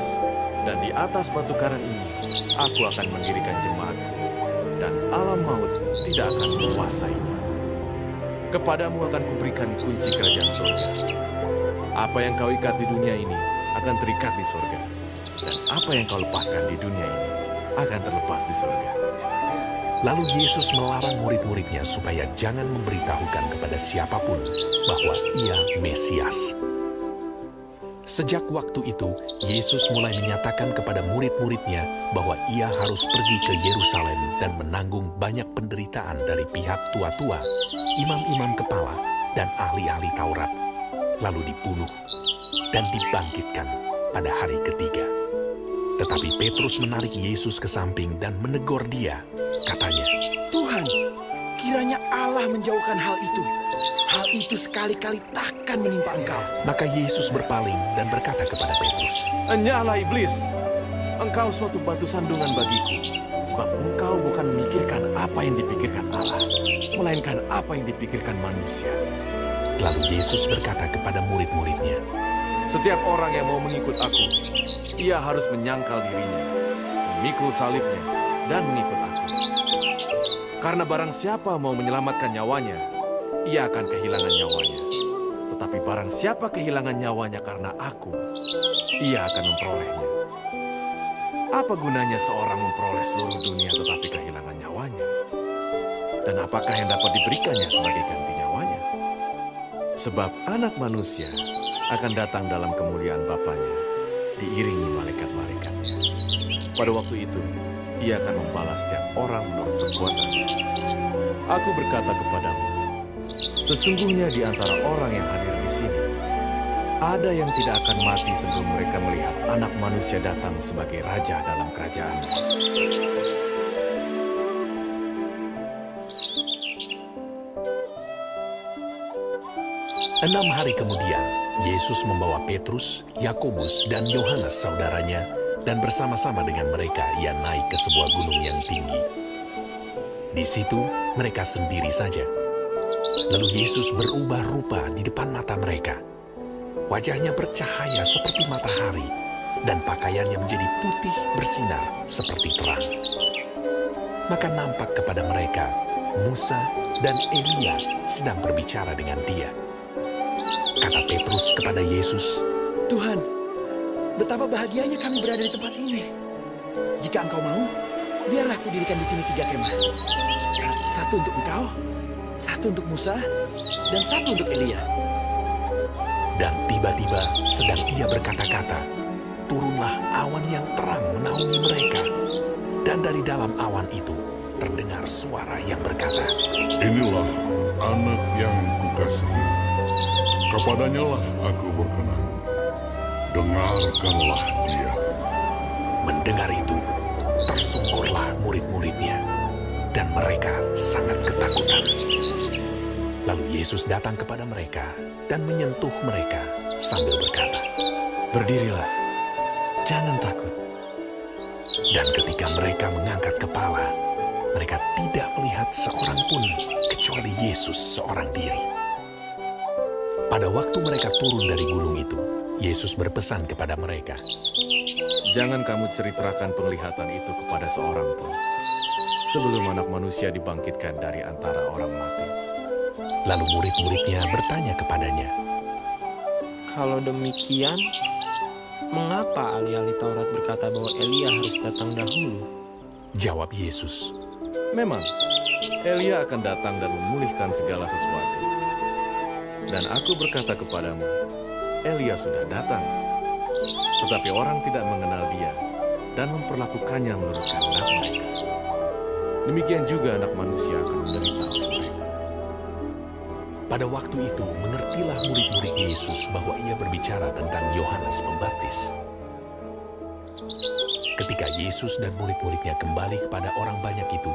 dan di atas batu karang ini aku akan mendirikan jemaat-Ku, dan alam maut tidak akan menguasainya. Kepadamu akan kuberikan kunci kerajaan surga. Apa yang kau ikat di dunia ini akan terikat di surga, dan apa yang kau lepaskan di dunia ini akan terlepas di surga." Lalu Yesus melarang murid-muridnya supaya jangan memberitahukan kepada siapapun bahwa ia Mesias. Sejak waktu itu, Yesus mulai menyatakan kepada murid-muridnya bahwa ia harus pergi ke Yerusalem dan menanggung banyak penderitaan dari pihak tua-tua, imam-imam kepala, dan ahli-ahli Taurat, lalu dibunuh dan dibangkitkan pada hari ketiga. Tetapi Petrus menarik Yesus ke samping dan menegur dia. Katanya, "Tuhan, kiranya Allah menjauhkan hal itu. Hal itu sekali-kali takkan menimpa engkau." Maka Yesus berpaling dan berkata kepada Petrus, "Enyahlah iblis, engkau suatu batu sandungan bagiku, sebab engkau bukan memikirkan apa yang dipikirkan Allah, melainkan apa yang dipikirkan manusia." Lalu Yesus berkata kepada murid-muridnya, "Setiap orang yang mau mengikut aku, ia harus menyangkal dirinya, memikul salibnya, dan mengikut aku. Karena barang siapa mau menyelamatkan nyawanya, ia akan kehilangan nyawanya. Tetapi barang siapa kehilangan nyawanya karena aku, ia akan memperolehnya. Apa gunanya seorang memperoleh seluruh dunia tetapi kehilangan nyawanya? Dan apakah yang dapat diberikannya sebagai ganti nyawanya? Sebab anak manusia akan datang dalam kemuliaan Bapanya, diiringi malaikat-malaikatnya. Pada waktu itu, ia akan membalas setiap orang menurut perbuatannya. Aku berkata kepadamu, sesungguhnya di antara orang yang hadir di sini, ada yang tidak akan mati sebelum mereka melihat Anak Manusia datang sebagai Raja dalam kerajaannya." Enam hari kemudian, Yesus membawa Petrus, Yakobus, dan Yohanes saudaranya, dan bersama-sama dengan mereka ia naik ke sebuah gunung yang tinggi. Di situ mereka sendiri saja. Lalu Yesus berubah rupa di depan mata mereka. Wajahnya bercahaya seperti matahari, dan pakaiannya menjadi putih bersinar seperti terang. Maka nampak kepada mereka Musa dan Elia sedang berbicara dengan dia. Kata Petrus kepada Yesus, "Tuhan, betapa bahagianya kami berada di tempat ini. Jika engkau mau, biarlah aku dirikan di sini 3 kemah. Satu untuk engkau, satu untuk Musa, dan satu untuk Elia." Dan tiba-tiba sedang ia berkata-kata, turunlah awan yang terang menaungi mereka. Dan dari dalam awan itu terdengar suara yang berkata, "Inilah anak yang kukasihi. kepadanya lah aku berkenan. Dengarkanlah dia. Mendengar itu, tersungkurlah murid-muridnya, dan mereka sangat ketakutan. Lalu Yesus datang kepada mereka dan menyentuh mereka sambil berkata, "Berdirilah, jangan takut." Dan ketika mereka mengangkat kepala, mereka tidak melihat seorang pun kecuali Yesus seorang diri. Pada waktu mereka turun dari gunung itu, Yesus berpesan kepada mereka, "Jangan kamu ceritakan penglihatan itu kepada seorang pun, sebelum Anak Manusia dibangkitkan dari antara orang mati." Lalu murid-muridnya bertanya kepadanya, Kalau demikian, mengapa ahli-ahli Taurat berkata bahwa Elia harus datang dahulu? Jawab Yesus, "Memang, Elia akan datang dan memulihkan segala sesuatu. Dan aku berkata kepadamu, Elia sudah datang. Tetapi orang tidak mengenal dia dan memperlakukannya menurut kehendak mereka. Demikian juga Anak Manusia akan menderita oleh mereka." Pada waktu itu mengertilah murid-murid Yesus bahwa ia berbicara tentang Yohanes Pembaptis. Ketika Yesus dan murid-muridnya kembali kepada orang banyak itu,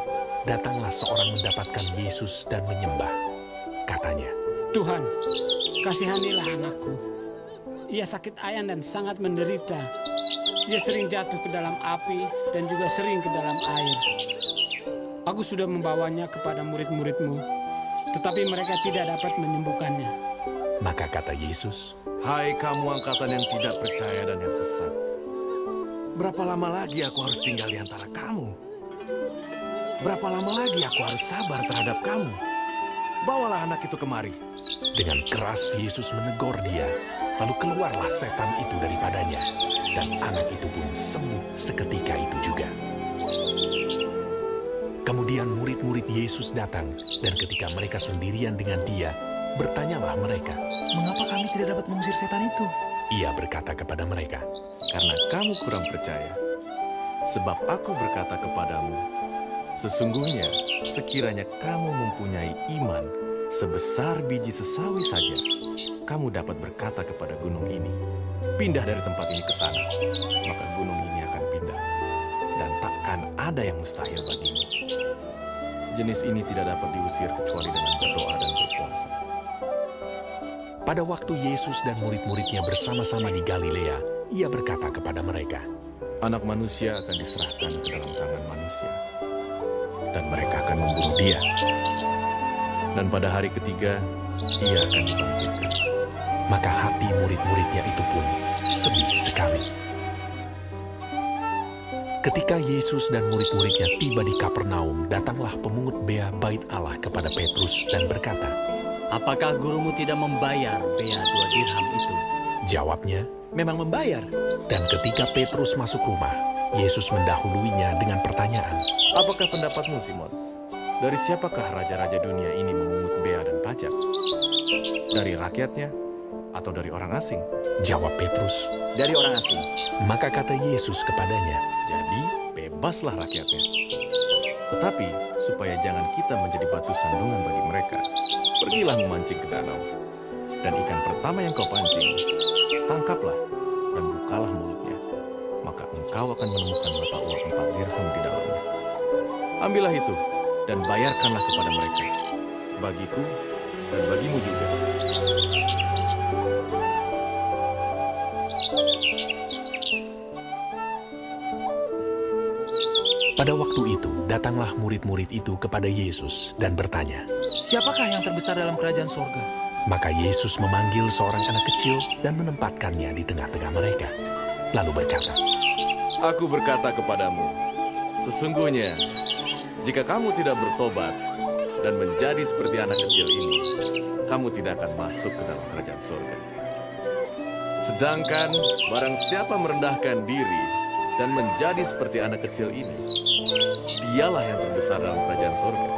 datanglah seorang mendapatkan Yesus dan menyembah. Katanya, "Tuhan, kasihanilah anakku. Ia sakit ayan dan sangat menderita. Ia sering jatuh ke dalam api dan juga sering ke dalam air. Aku sudah membawanya kepada murid-murid-mu, tetapi mereka tidak dapat menyembuhkannya." Maka kata Yesus, "Hai kamu angkatan yang tidak percaya dan yang sesat. Berapa lama lagi aku harus tinggal di antara kamu? Berapa lama lagi aku harus sabar terhadap kamu? Bawalah anak itu kemari." Dengan keras Yesus menegur dia, lalu keluarlah setan itu daripadanya, dan anak itu pun sembuh seketika itu juga. Kemudian murid-murid Yesus datang, dan ketika mereka sendirian dengan dia, bertanyalah mereka, "Mengapa kami tidak dapat mengusir setan itu?" Ia berkata kepada mereka, "Karena kamu kurang percaya. Sebab aku berkata kepadamu, sesungguhnya sekiranya kamu mempunyai iman sebesar biji sesawi saja, kamu dapat berkata kepada gunung ini, pindah dari tempat ini ke sana, maka gunung ini akan pindah, dan takkan ada yang mustahil bagimu. Jenis ini tidak dapat diusir kecuali dengan berdoa dan berpuasa." Pada waktu Yesus dan murid-muridnya bersama-sama di Galilea, ia berkata kepada mereka, "Anak Manusia akan diserahkan ke dalam tangan manusia, dan mereka akan membunuh dia. Dan pada hari ketiga, ia akan dibangkitkan." Maka hati murid-muridnya itu pun sedih sekali. Ketika Yesus dan murid-muridnya tiba di Kapernaum, datanglah pemungut bea bait Allah kepada Petrus dan berkata, "Apakah gurumu tidak membayar bea 2 dirham itu?" Jawabnya, "Memang membayar." Dan ketika Petrus masuk rumah, Yesus mendahuluinya dengan pertanyaan, "Apakah pendapatmu, Simon? Dari siapakah raja-raja dunia ini memungut bea dan pajak? Dari rakyatnya atau dari orang asing?" Jawab Petrus, "Dari orang asing." Maka kata Yesus kepadanya, "Jadi bebaslah rakyatnya. Tetapi supaya jangan kita menjadi batu sandungan bagi mereka, pergilah memancing ke danau. Dan ikan pertama yang kau pancing, tangkaplah dan bukalah mulutnya. Maka engkau akan menemukan mata uang 4 dirham di dalamnya. Ambillah itu dan bayarkanlah kepada mereka, bagiku dan bagimu juga." Pada waktu itu, datanglah murid-murid itu kepada Yesus dan bertanya, "Siapakah yang terbesar dalam kerajaan sorga?" Maka Yesus memanggil seorang anak kecil dan menempatkannya di tengah-tengah mereka. Lalu berkata, "Aku berkata kepadamu, sesungguhnya, jika kamu tidak bertobat dan menjadi seperti anak kecil ini, kamu tidak akan masuk ke dalam kerajaan surga. Sedangkan barang siapa merendahkan diri dan menjadi seperti anak kecil ini, dialah yang terbesar dalam kerajaan surga.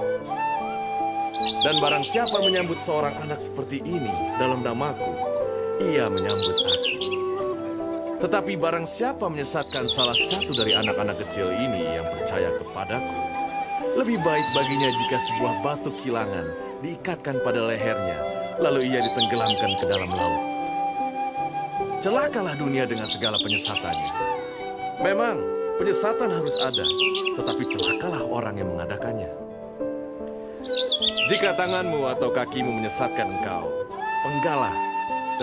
Dan barang siapa menyambut seorang anak seperti ini dalam namaku, ia menyambut aku. Tetapi barang siapa menyesatkan salah satu dari anak-anak kecil ini yang percaya kepadaku, Lebih baik baginya jika sebuah batu kilangan diikatkan pada lehernya, lalu ia ditenggelamkan ke dalam laut. Celakalah dunia dengan segala penyesatannya. Memang, penyesatan harus ada, tetapi celakalah orang yang mengadakannya. Jika tanganmu atau kakimu menyesatkan engkau, penggalah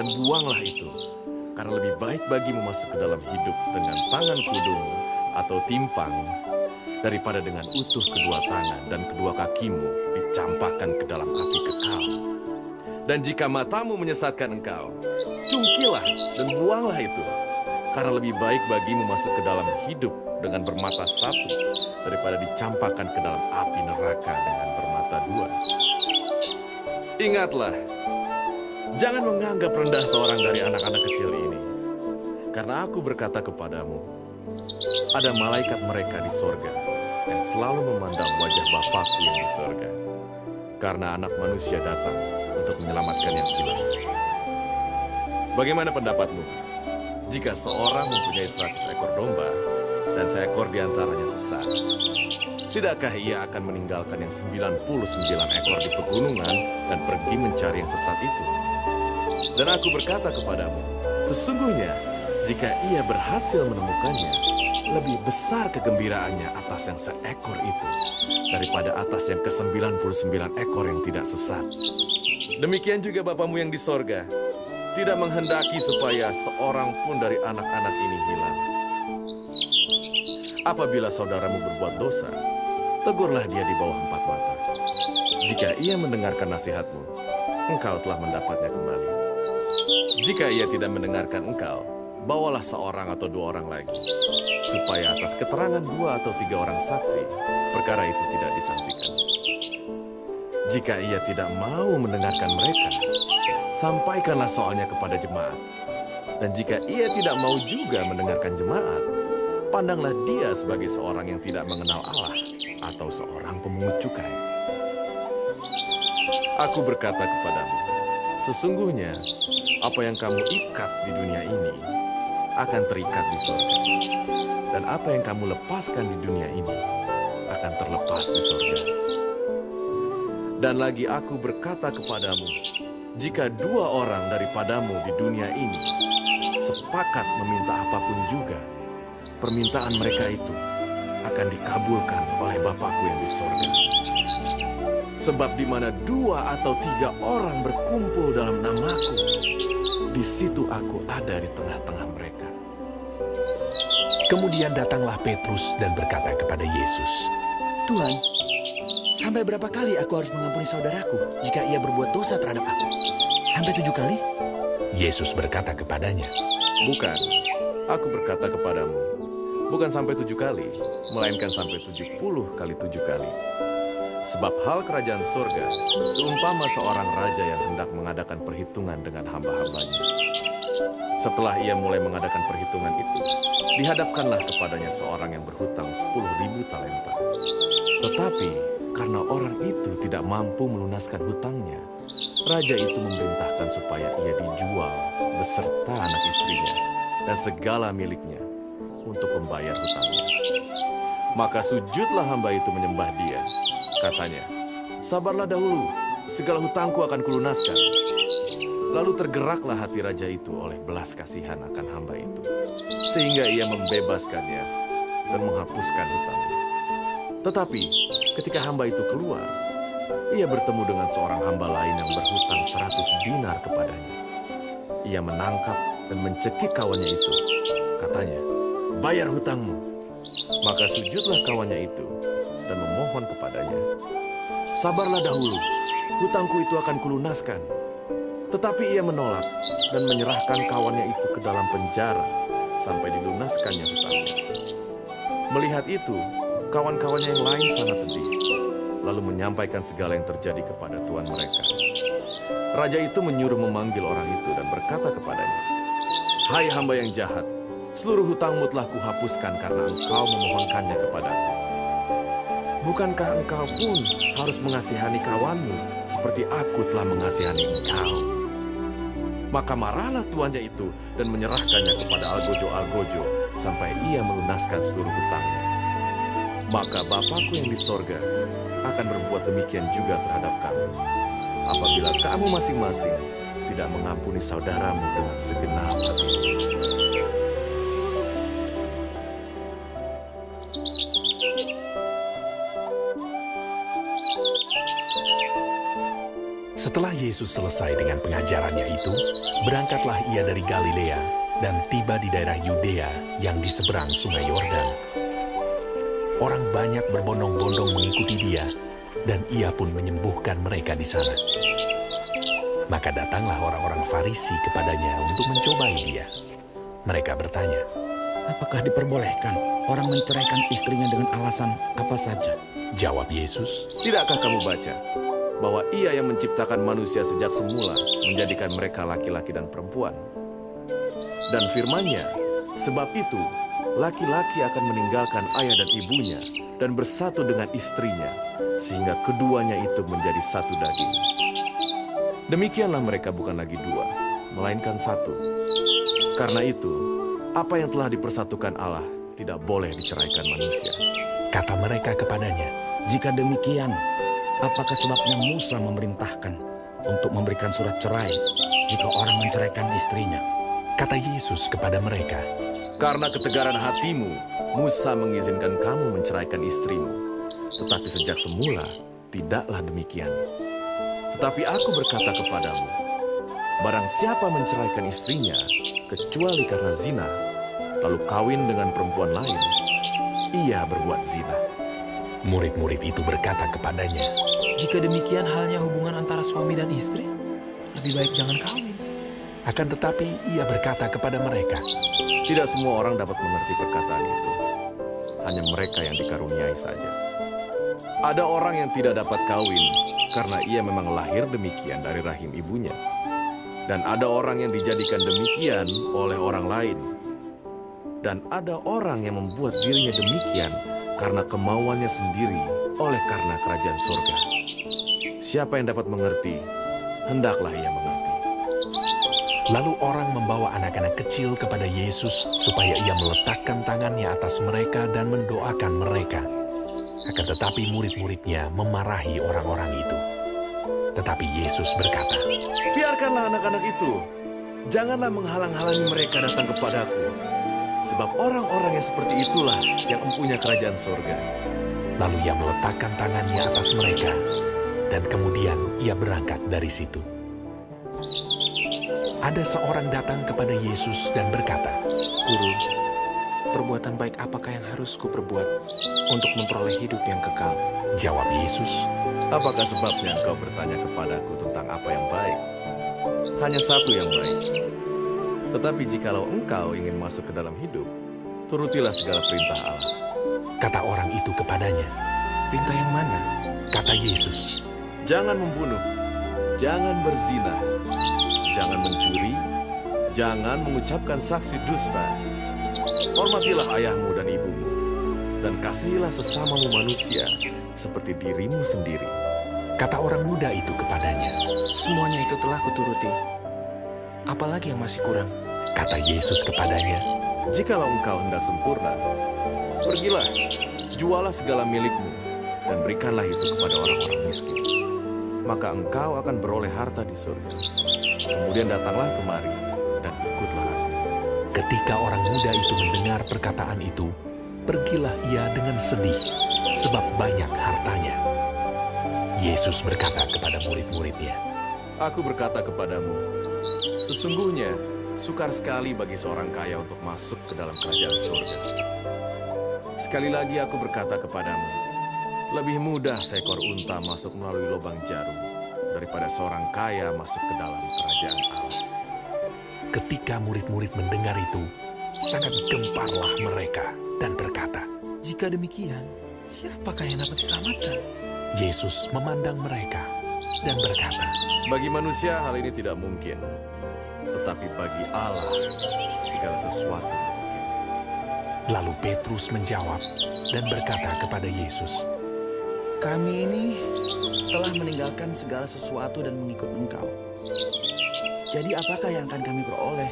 dan buanglah itu, karena lebih baik bagimu masuk ke dalam hidup dengan tangan kudumu atau timpang, daripada dengan utuh kedua tangan dan kedua kakimu dicampakkan ke dalam api kekal. Dan jika matamu menyesatkan engkau, cungkilah dan buanglah itu, karena lebih baik bagimu masuk ke dalam hidup dengan bermata satu, daripada dicampakkan ke dalam api neraka dengan bermata dua. Ingatlah, jangan menganggap rendah seorang dari anak-anak kecil ini, karena aku berkata kepadamu, ada malaikat mereka di sorga yang selalu memandang wajah Bapakku yang di sorga, karena Anak Manusia datang untuk menyelamatkan yang hilang. Bagaimana pendapatmu? Jika seorang mempunyai 100 ekor domba dan seekor di antaranya sesat, tidakkah ia akan meninggalkan yang 99 ekor di pegunungan dan pergi mencari yang sesat itu? Dan aku berkata kepadamu, sesungguhnya jika ia berhasil menemukannya, lebih besar kegembiraannya atas yang seekor itu daripada atas yang ke-99 ekor yang tidak sesat. Demikian juga Bapamu yang di sorga tidak menghendaki supaya seorang pun dari anak-anak ini hilang. Apabila saudaramu berbuat dosa, tegurlah dia di bawah 4 mata. Jika ia mendengarkan nasihatmu, engkau telah mendapatnya kembali. Jika ia tidak mendengarkan engkau, bawalah seorang atau 2 orang lagi, supaya atas keterangan 2 atau 3 orang saksi, perkara itu tidak disangsikan. Jika ia tidak mau mendengarkan mereka, sampaikanlah soalnya kepada jemaat. Dan jika ia tidak mau juga mendengarkan jemaat, pandanglah dia sebagai seorang yang tidak mengenal Allah atau seorang pemungut cukai. Aku berkata kepadamu, sesungguhnya apa yang kamu ikat di dunia ini akan terikat di sorga. Dan apa yang kamu lepaskan di dunia ini akan terlepas di sorga. Dan lagi aku berkata kepadamu, jika 2 orang daripadamu di dunia ini sepakat meminta apapun juga, permintaan mereka itu akan dikabulkan oleh Bapakku yang di sorga. Sebab di mana 2 atau 3 orang berkumpul dalam namaku, di situ aku ada di tengah-tengah mereka. Kemudian datanglah Petrus dan berkata kepada Yesus, Tuhan, sampai berapa kali aku harus mengampuni saudaraku jika ia berbuat dosa terhadap aku? Sampai 7 kali? Yesus berkata kepadanya, bukan, aku berkata kepadamu, bukan sampai 7 kali, melainkan sampai 70 kali 7 kali. Sebab hal kerajaan surga seumpama seorang raja yang hendak mengadakan perhitungan dengan hamba-hambanya. Setelah ia mulai mengadakan perhitungan itu, dihadapkanlah kepadanya seorang yang berhutang 10.000 talenta. Tetapi karena orang itu tidak mampu melunaskan hutangnya, raja itu memerintahkan supaya ia dijual beserta anak istrinya dan segala miliknya untuk membayar hutangnya. Maka sujudlah hamba itu menyembah dia. Katanya, sabarlah dahulu, segala hutangku akan kulunaskan. Lalu tergeraklah hati raja itu oleh belas kasihan akan hamba itu, sehingga ia membebaskannya dan menghapuskan hutangnya. Tetapi ketika hamba itu keluar, ia bertemu dengan seorang hamba lain yang berhutang 100 dinar kepadanya. Ia menangkap dan mencekik kawannya itu. Katanya, bayar hutangmu. Maka sujudlah kawannya itu dan memohon kepadanya, sabarlah dahulu, hutangku itu akan kulunaskan. Tetapi ia menolak dan menyerahkan kawannya itu ke dalam penjara sampai dilunaskannya hutangnya. Melihat itu, kawan-kawannya yang lain sangat sedih, lalu menyampaikan segala yang terjadi kepada tuan mereka. Raja itu menyuruh memanggil orang itu dan berkata kepadanya, hai hamba yang jahat, seluruh hutangmu telah kuhapuskan karena engkau memohonkannya kepadaku. Bukankah engkau pun harus mengasihani kawanmu seperti aku telah mengasihani engkau? Maka marahlah tuannya itu dan menyerahkannya kepada algojo-algojo sampai ia melunaskan seluruh hutangnya. Maka Bapakku yang di sorga akan berbuat demikian juga terhadap kamu. Apabila kamu masing-masing tidak mengampuni saudaramu dengan segenap hati. Setelah Yesus selesai dengan pengajarannya itu, berangkatlah ia dari Galilea dan tiba di daerah Yudea yang di seberang sungai Yordan. Orang banyak berbondong-bondong mengikuti dia, dan ia pun menyembuhkan mereka di sana. Maka datanglah orang-orang Farisi kepadanya untuk mencobai dia. Mereka bertanya, "Apakah diperbolehkan orang menceraikan istrinya dengan alasan apa saja?" Jawab Yesus, "Tidakkah kamu baca bahwa Ia yang menciptakan manusia sejak semula menjadikan mereka laki-laki dan perempuan? Dan firman-Nya, sebab itu laki-laki akan meninggalkan ayah dan ibunya dan bersatu dengan istrinya, sehingga keduanya itu menjadi satu daging. Demikianlah mereka bukan lagi dua, melainkan satu. Karena itu, apa yang telah dipersatukan Allah tidak boleh diceraikan manusia." Kata mereka kepadanya, "Jika demikian, apakah sebabnya Musa memerintahkan untuk memberikan surat cerai jika orang menceraikan istrinya?" Kata Yesus kepada mereka, "Karena ketegaran hatimu, Musa mengizinkan kamu menceraikan istrimu. Tetapi sejak semula, tidaklah demikian. Tetapi aku berkata kepadamu, barang siapa menceraikan istrinya, kecuali karena zina, lalu kawin dengan perempuan lain, ia berbuat zina." Murid-murid itu berkata kepadanya, "Jika demikian halnya hubungan antara suami dan istri, lebih baik jangan kawin." Akan tetapi ia berkata kepada mereka, "Tidak semua orang dapat mengerti perkataan itu. Hanya mereka yang dikaruniai saja. Ada orang yang tidak dapat kawin karena ia memang lahir demikian dari rahim ibunya. Dan ada orang yang dijadikan demikian oleh orang lain. Dan ada orang yang membuat dirinya demikian karena kemauannya sendiri oleh karena kerajaan surga. Siapa yang dapat mengerti, hendaklah ia mengerti." Lalu orang membawa anak-anak kecil kepada Yesus supaya ia meletakkan tangannya atas mereka dan mendoakan mereka. Akan tetapi murid-muridnya memarahi orang-orang itu. Tetapi Yesus berkata, "Biarkanlah anak-anak itu. Janganlah menghalang-halangi mereka datang kepadaku. Sebab orang-orang yang seperti itulah yang mempunyai kerajaan surga." Lalu ia meletakkan tangannya atas mereka, dan kemudian ia berangkat dari situ. Ada seorang datang kepada Yesus dan berkata, "Guru, perbuatan baik apakah yang harus kuperbuat untuk memperoleh hidup yang kekal?" Jawab Yesus, "Apakah sebabnya engkau bertanya kepadaku tentang apa yang baik? Hanya satu yang baik. Tetapi jikalau engkau ingin masuk ke dalam hidup, turutilah segala perintah Allah." Kata orang itu kepadanya, "Perintah yang mana?" Kata Yesus, "Jangan membunuh, jangan berzina, jangan mencuri, jangan mengucapkan saksi dusta. Hormatilah ayahmu dan ibumu, dan kasihilah sesamamu manusia seperti dirimu sendiri." Kata orang muda itu kepadanya, "Semuanya itu telah kuturuti. Apalagi yang masih kurang?" Kata Yesus kepadanya, "Jikalau engkau hendak sempurna, pergilah, jualah segala milikmu, dan berikanlah itu kepada orang-orang miskin. Maka engkau akan beroleh harta di surga. Kemudian datanglah kemari, dan ikutlah aku." Ketika orang muda itu mendengar perkataan itu, pergilah ia dengan sedih, sebab banyak hartanya. Yesus berkata kepada murid-muridnya, "Aku berkata kepadamu, sesungguhnya sukar sekali bagi seorang kaya untuk masuk ke dalam kerajaan surga. Sekali lagi aku berkata kepadamu, lebih mudah seekor unta masuk melalui lubang jarum daripada seorang kaya masuk ke dalam kerajaan Allah." Ketika murid-murid mendengar itu, sangat gemparlah mereka dan berkata, "Jika demikian, siapakah yang dapat diselamatkan?" Yesus memandang mereka dan berkata, "Bagi manusia hal ini tidak mungkin, tetapi bagi Allah segala sesuatu mungkin." Lalu Petrus menjawab dan berkata kepada Yesus, "Kami ini telah meninggalkan segala sesuatu dan mengikut Engkau. Jadi apakah yang akan kami peroleh?"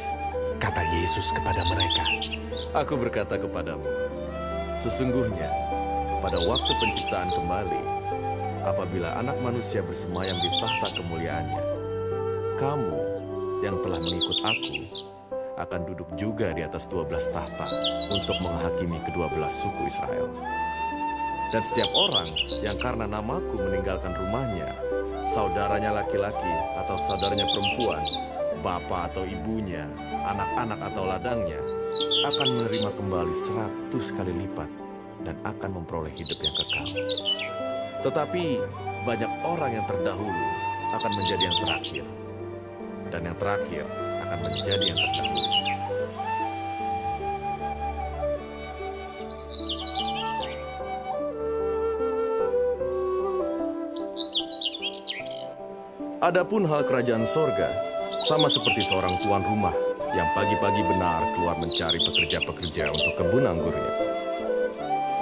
Kata Yesus kepada mereka, "Aku berkata kepadamu, sesungguhnya pada waktu penciptaan kembali, apabila Anak Manusia bersemayam di tahta kemuliaannya, kamu yang telah mengikut aku akan duduk juga di atas 12 tahta untuk menghakimi ke-12 suku Israel. Dan setiap orang yang karena namaku meninggalkan rumahnya, saudaranya laki-laki atau saudaranya perempuan, bapak atau ibunya, anak-anak atau ladangnya, akan menerima kembali 100 kali lipat dan akan memperoleh hidup yang kekal. Tetapi banyak orang yang terdahulu akan menjadi yang terakhir, dan yang terakhir akan menjadi yang terdahulu. Adapun hal kerajaan sorga, sama seperti seorang tuan rumah yang pagi-pagi benar keluar mencari pekerja-pekerja untuk kebun anggurnya.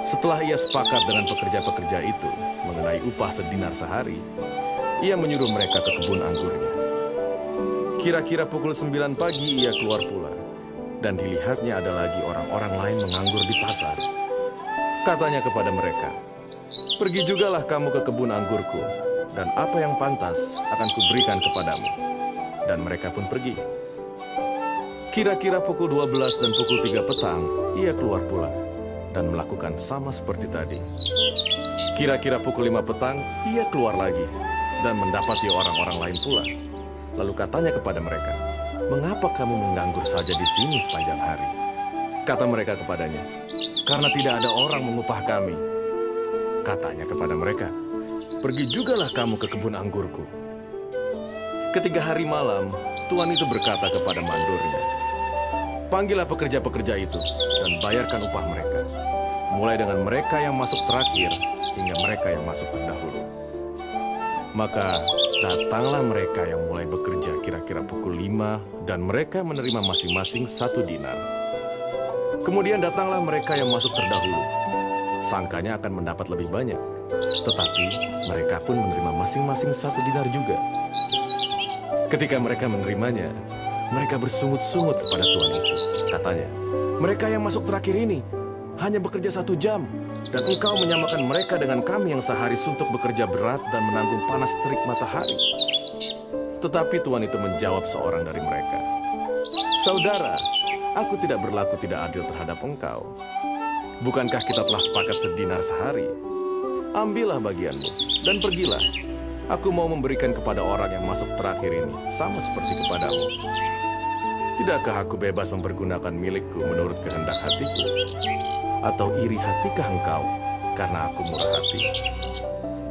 Setelah ia sepakat dengan pekerja-pekerja itu mengenai upah sedinar sehari, ia menyuruh mereka ke kebun anggurnya. Kira-kira pukul 9 pagi ia keluar pula, dan dilihatnya ada lagi orang-orang lain menganggur di pasar. Katanya kepada mereka, "Pergi jugalah kamu ke kebun anggurku, dan apa yang pantas akan kuberikan kepadamu." Dan mereka pun pergi. Kira-kira pukul 12 dan pukul 3 petang, ia keluar pula dan melakukan sama seperti tadi. Kira-kira pukul 5 petang, ia keluar lagi dan mendapati orang-orang lain pula. Lalu katanya kepada mereka, "Mengapa kamu menganggur saja di sini sepanjang hari?" Kata mereka kepadanya, "Karena tidak ada orang mengupah kami." Katanya kepada mereka, "Pergi jugalah kamu ke kebun anggurku." Ketika hari malam, tuan itu berkata kepada mandornya, "Panggillah pekerja-pekerja itu dan bayarkan upah mereka, mulai dengan mereka yang masuk terakhir hingga mereka yang masuk terdahulu." Maka datanglah mereka yang mulai bekerja kira-kira pukul 5 dan mereka menerima masing-masing 1 dinar. Kemudian datanglah mereka yang masuk terdahulu. Sangkanya akan mendapat lebih banyak, tetapi mereka pun menerima masing-masing 1 dinar juga. Ketika mereka menerimanya, mereka bersungut-sungut kepada tuan itu. Katanya, "Mereka yang masuk terakhir ini hanya bekerja 1 jam, dan engkau menyamakan mereka dengan kami yang sehari suntuk bekerja berat dan menanggung panas terik matahari." Tetapi tuan itu menjawab seorang dari mereka, "Saudara, aku tidak berlaku tidak adil terhadap engkau. Bukankah kita telah sepakat sedinar sehari? Ambillah bagianmu dan pergilah. Aku mau memberikan kepada orang yang masuk terakhir ini sama seperti kepadamu. Tidakkah aku bebas mempergunakan milikku menurut kehendak hatiku? Atau iri hatikah engkau karena aku murah hati?"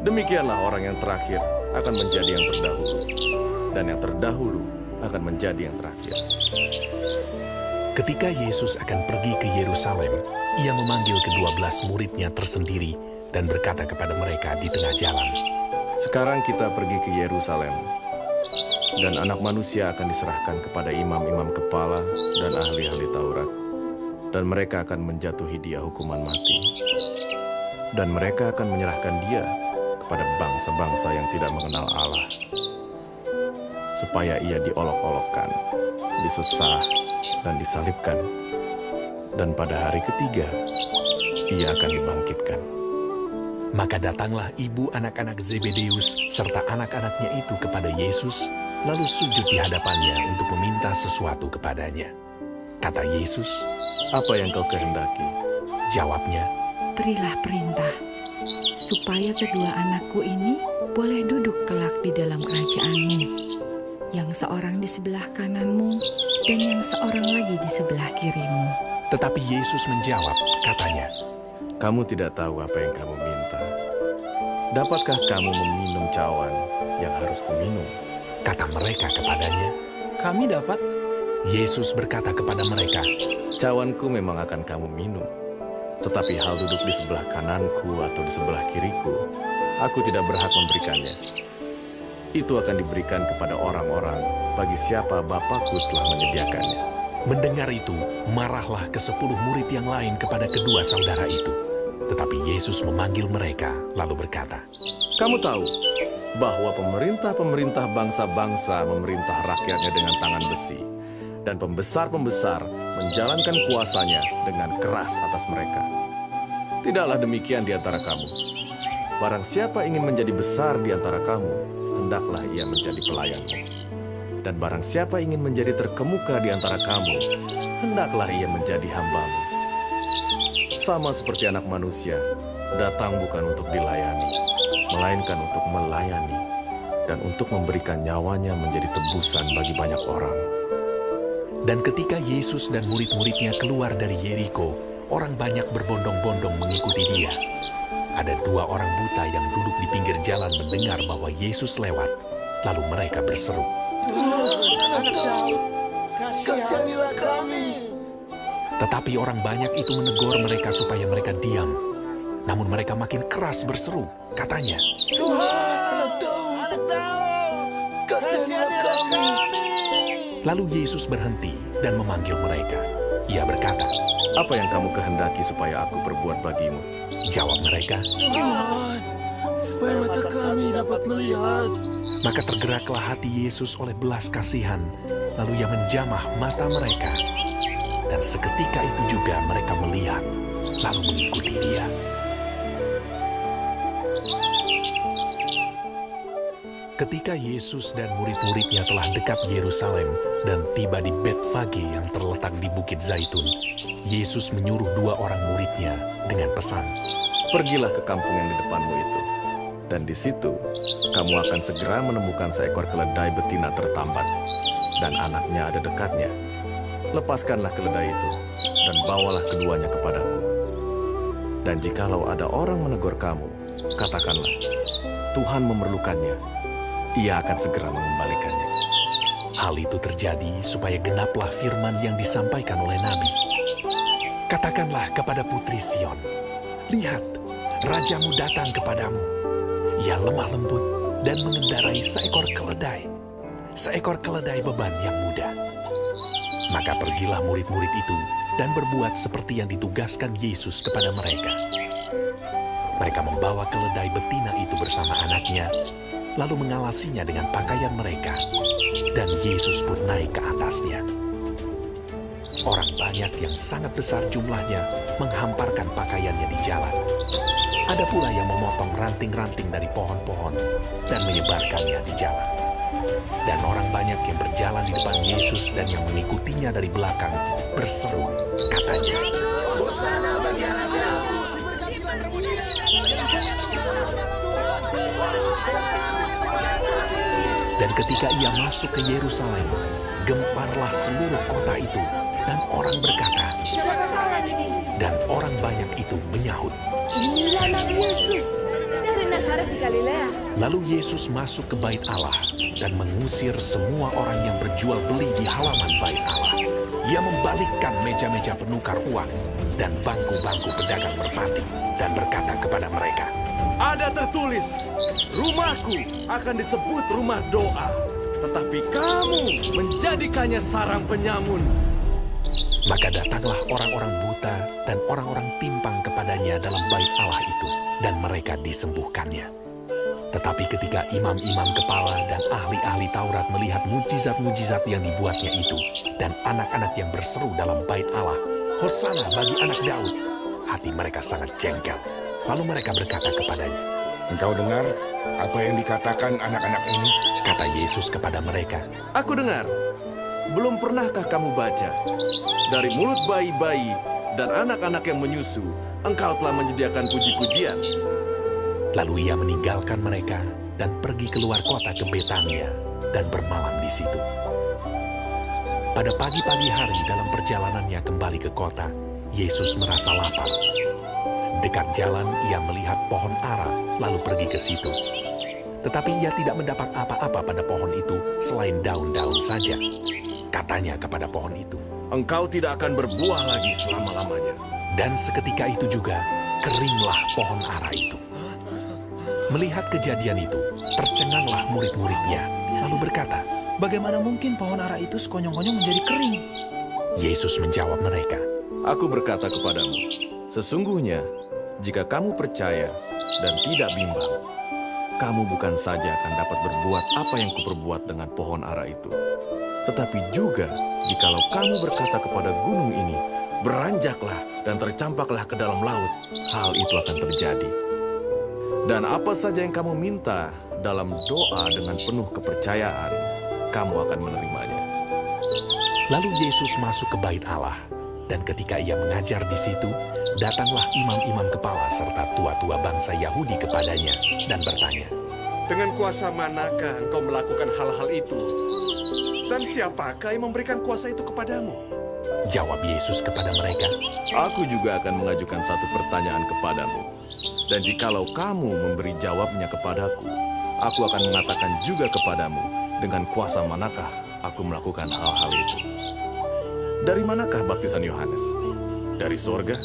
Demikianlah orang yang terakhir akan menjadi yang terdahulu, dan yang terdahulu akan menjadi yang terakhir. Ketika Yesus akan pergi ke Yerusalem, ia memanggil ke-12 muridnya tersendiri dan berkata kepada mereka di tengah jalan, "Sekarang kita pergi ke Yerusalem, dan Anak Manusia akan diserahkan kepada imam-imam kepala dan ahli-ahli Taurat, dan mereka akan menjatuhi dia hukuman mati. Dan mereka akan menyerahkan dia kepada bangsa-bangsa yang tidak mengenal Allah, supaya ia diolok-olokkan, disesah, dan disalibkan. Dan pada hari ketiga, ia akan dibangkitkan." Maka datanglah ibu anak-anak Zebedeus serta anak-anaknya itu kepada Yesus, lalu sujud di hadapannya untuk meminta sesuatu kepadanya. Kata Yesus, "Apa yang kau kehendaki?" Jawabnya, "Berilah perintah, supaya kedua anakku ini boleh duduk kelak di dalam kerajaan-Mu, yang seorang di sebelah kananmu dan yang seorang lagi di sebelah kirimu." Tetapi Yesus menjawab, katanya, "Kamu tidak tahu apa yang kamu minta. Dapatkah kamu meminum cawan yang harus kuminum?" Kata mereka kepadanya, "Kami dapat." Yesus berkata kepada mereka, "Cawanku memang akan kamu minum, tetapi hal duduk di sebelah kananku atau di sebelah kiriku, aku tidak berhak memberikannya. Itu akan diberikan kepada orang-orang bagi siapa Bapakku telah menyediakannya." Mendengar itu, marahlah ke-10 murid yang lain kepada kedua saudara itu. Tetapi Yesus memanggil mereka, lalu berkata, "Kamu tahu bahwa pemerintah-pemerintah bangsa-bangsa memerintah rakyatnya dengan tangan besi, dan pembesar-pembesar menjalankan kuasanya dengan keras atas mereka. Tidaklah demikian di antara kamu. Barang siapa ingin menjadi besar di antara kamu, hendaklah ia menjadi pelayanmu. Dan barang siapa ingin menjadi terkemuka di antara kamu, hendaklah ia menjadi hambamu. Sama seperti Anak Manusia, datang bukan untuk dilayani, melainkan untuk melayani, dan untuk memberikan nyawanya menjadi tebusan bagi banyak orang. Dan ketika Yesus dan murid-muridnya keluar dari Yeriko, orang banyak berbondong-bondong mengikuti dia. Ada 2 orang buta yang duduk di pinggir jalan mendengar bahwa Yesus lewat. Lalu mereka berseru, Tuhan, Anak Daud, kasihanilah kami. tetapi orang banyak itu menegur mereka supaya mereka diam. Namun mereka makin keras berseru, katanya, Tuhan, Anak Daud, kasihanilah kami. Lalu Yesus berhenti dan memanggil mereka. Ia berkata, Apa yang kamu kehendaki supaya aku perbuat bagimu? Jawab mereka, Tuhan, supaya mata kami dapat melihat. Maka tergeraklah hati Yesus oleh belas kasihan, lalu ia menjamah mata mereka. Dan seketika itu juga mereka melihat, lalu mengikuti dia. Ketika Yesus dan murid-muridnya telah dekat Yerusalem dan tiba di Betfage yang terletak di Bukit Zaitun, Yesus menyuruh 2 orang muridnya dengan pesan, Pergilah ke kampung yang di depanmu itu, dan di situ kamu akan segera menemukan seekor keledai betina tertambat, dan anaknya ada dekatnya. Lepaskanlah keledai itu, dan bawalah keduanya kepadaku. Dan jikalau ada orang menegur kamu, katakanlah, Tuhan memerlukannya. Ia akan segera mengembalikannya. Hal itu terjadi supaya genaplah firman yang disampaikan oleh Nabi. Katakanlah kepada putri Sion, lihat, rajamu datang kepadamu. Ia lemah lembut dan mengendarai seekor keledai beban yang mudah. Maka pergilah murid-murid itu dan berbuat seperti yang ditugaskan Yesus kepada mereka. Mereka membawa keledai betina itu bersama anaknya, lalu mengalasinya dengan pakaian mereka, dan Yesus pun naik ke atasnya. Orang banyak yang sangat besar jumlahnya menghamparkan pakaiannya di jalan. Ada pula yang memotong ranting-ranting dari pohon-pohon dan menyebarkannya di jalan. Dan orang banyak yang berjalan di depan Yesus dan yang mengikutinya dari belakang berseru, katanya, Hosana bagi Anak Daud. Dan ketika ia masuk ke Yerusalem, gemparlah seluruh kota itu, dan orang berkata, dan orang banyak itu menyahut, Inilah Nabi Yesus dari Nazaret di Galilea. Lalu Yesus masuk ke bait Allah dan mengusir semua orang yang berjual beli di halaman bait Allah. Ia membalikkan meja-meja penukar uang dan bangku-bangku pedagang merpati dan berkata kepada mereka, Ada tertulis, rumahku akan disebut rumah doa, tetapi kamu menjadikannya sarang penyamun. Maka datanglah orang-orang buta dan orang-orang timpang kepadanya dalam bait Allah itu, dan mereka disembuhkannya. Tetapi ketika imam-imam kepala dan ahli-ahli Taurat melihat mujizat-mujizat yang dibuatnya itu, dan anak-anak yang berseru dalam bait Allah, Hosana bagi Anak Daud, hati mereka sangat jengkel. Lalu mereka berkata kepadanya, Engkau dengar apa yang dikatakan anak-anak ini? Kata Yesus kepada mereka, Aku dengar. Belum pernahkah kamu baca? Dari mulut bayi-bayi dan anak-anak yang menyusu, engkau telah menyediakan puji-pujian. Lalu ia meninggalkan mereka dan pergi keluar kota ke Betania dan bermalam di situ. Pada pagi-pagi hari dalam perjalanannya kembali ke kota, Yesus merasa lapar. Dekat jalan ia melihat pohon ara, lalu pergi ke situ. Tetapi ia tidak mendapat apa-apa pada pohon itu selain daun-daun saja. Katanya kepada pohon itu, Engkau tidak akan berbuah lagi selama-lamanya. Dan seketika itu juga keringlah pohon ara itu. Melihat kejadian itu, tercenganglah murid-muridnya, lalu berkata, Bagaimana mungkin pohon ara itu sekonyong-konyong menjadi kering? Yesus menjawab mereka, Aku berkata kepadamu, sesungguhnya jika kamu percaya dan tidak bimbang, kamu bukan saja akan dapat berbuat apa yang kuperbuat dengan pohon ara itu, tetapi juga jikalau kamu berkata kepada gunung ini, beranjaklah dan tercampaklah ke dalam laut, hal itu akan terjadi. Dan apa saja yang kamu minta dalam doa dengan penuh kepercayaan, kamu akan menerimanya. Lalu Yesus masuk ke bait Allah, dan ketika ia mengajar di situ, datanglah imam-imam kepala serta tua-tua bangsa Yahudi kepadanya dan bertanya, "Dengan kuasa manakah engkau melakukan hal-hal itu? Dan siapakah yang memberikan kuasa itu kepadamu?" Jawab Yesus kepada mereka, "Aku juga akan mengajukan satu pertanyaan kepadamu. Dan jikalau kamu memberi jawabnya kepadaku, aku akan mengatakan juga kepadamu, dengan kuasa manakah aku melakukan hal-hal itu. Dari manakah baptisan Yohanes? Dari sorga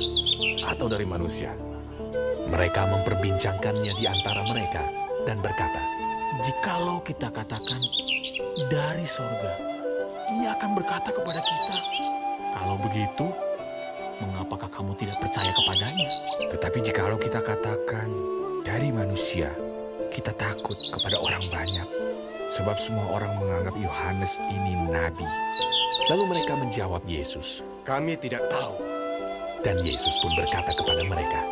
atau dari manusia?" Mereka memperbincangkannya di antara mereka dan berkata, "Jikalau kita katakan dari sorga, ia akan berkata kepada kita, kalau begitu, mengapakah kamu tidak percaya kepadanya? Tetapi jikalau kita katakan dari manusia, kita takut kepada orang banyak, sebab semua orang menganggap Yohanes ini nabi." Lalu mereka menjawab Yesus, "Kami tidak tahu." Dan Yesus pun berkata kepada mereka,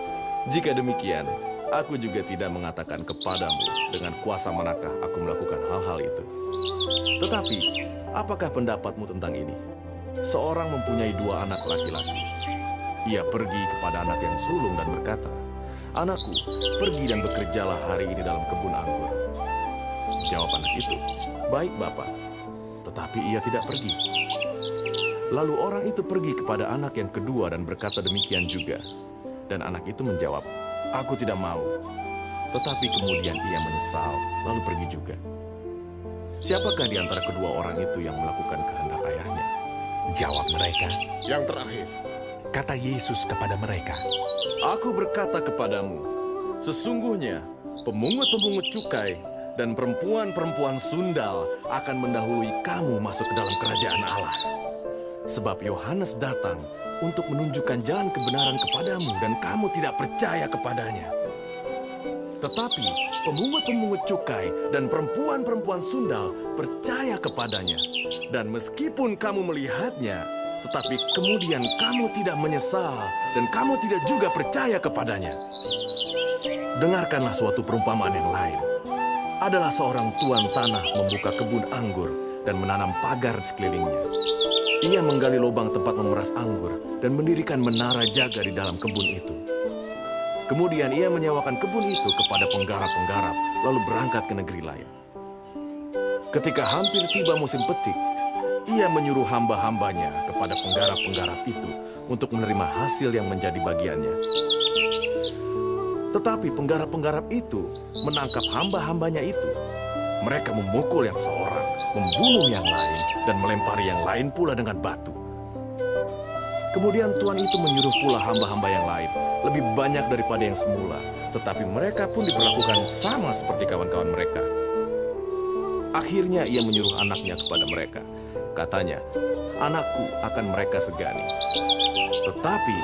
"Jika demikian, aku juga tidak mengatakan kepadamu dengan kuasa manakah aku melakukan hal-hal itu. Tetapi, apakah pendapatmu tentang ini? Seorang mempunyai 2 anak laki-laki. Ia pergi kepada anak yang sulung dan berkata, 'Anakku, pergi dan bekerjalah hari ini dalam kebun anggur.' Jawab anak itu, 'Baik, Bapa.' Tetapi ia tidak pergi. Lalu orang itu pergi kepada anak yang kedua dan berkata demikian juga. Dan anak itu menjawab, 'Aku tidak mau.' Tetapi kemudian ia menyesal, lalu pergi juga. Siapakah di antara kedua orang itu yang melakukan kehendak ayahnya?" Jawab mereka, "Yang terakhir." Kata Yesus kepada mereka, "Aku berkata kepadamu, sesungguhnya pemungut-pemungut cukai dan perempuan-perempuan sundal akan mendahului kamu masuk ke dalam kerajaan Allah. Sebab Yohanes datang untuk menunjukkan jalan kebenaran kepadamu dan kamu tidak percaya kepadanya. Tetapi pemungut-pemungut cukai dan perempuan-perempuan sundal percaya kepadanya. Dan meskipun kamu melihatnya, tetapi kemudian kamu tidak menyesal dan kamu tidak juga percaya kepadanya. Dengarkanlah suatu perumpamaan yang lain. Adalah seorang tuan tanah membuka kebun anggur dan menanam pagar di sekelilingnya. Ia menggali lubang tempat memeras anggur dan mendirikan menara jaga di dalam kebun itu. Kemudian ia menyewakan kebun itu kepada penggarap-penggarap, lalu berangkat ke negeri lain. Ketika hampir tiba musim petik, ia menyuruh hamba-hambanya kepada penggarap-penggarap itu untuk menerima hasil yang menjadi bagiannya. Tetapi penggarap-penggarap itu menangkap hamba-hambanya itu. Mereka memukul yang seorang, membunuh yang lain, dan melempari yang lain pula dengan batu. Kemudian tuan itu menyuruh pula hamba-hamba yang lain, lebih banyak daripada yang semula. Tetapi mereka pun diperlakukan sama seperti kawan-kawan mereka. Akhirnya ia menyuruh anaknya kepada mereka. Katanya, 'Anakku akan mereka segani.' Tetapi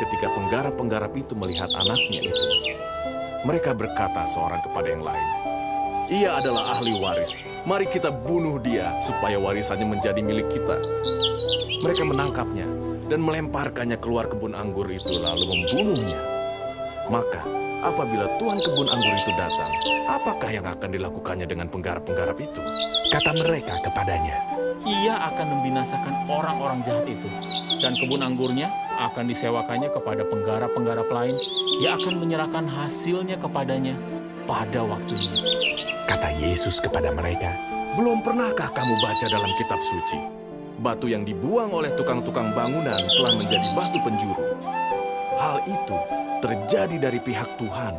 ketika penggarap-penggarap itu melihat anaknya itu, mereka berkata seorang kepada yang lain, 'Ia adalah ahli waris. Mari kita bunuh dia supaya warisannya menjadi milik kita.' Mereka menangkapnya dan melemparkannya keluar kebun anggur itu lalu membunuhnya. Maka apabila tuan kebun anggur itu datang, apakah yang akan dilakukannya dengan penggarap-penggarap itu?" Kata mereka kepadanya, "Ia akan membinasakan orang-orang jahat itu, dan kebun anggurnya akan disewakannya kepada penggarap-penggarap lain yang akan menyerahkan hasilnya kepadanya pada waktunya." Kata Yesus kepada mereka, "Belum pernahkah kamu baca dalam kitab suci? Batu yang dibuang oleh tukang-tukang bangunan telah menjadi batu penjuru. Hal itu terjadi dari pihak Tuhan,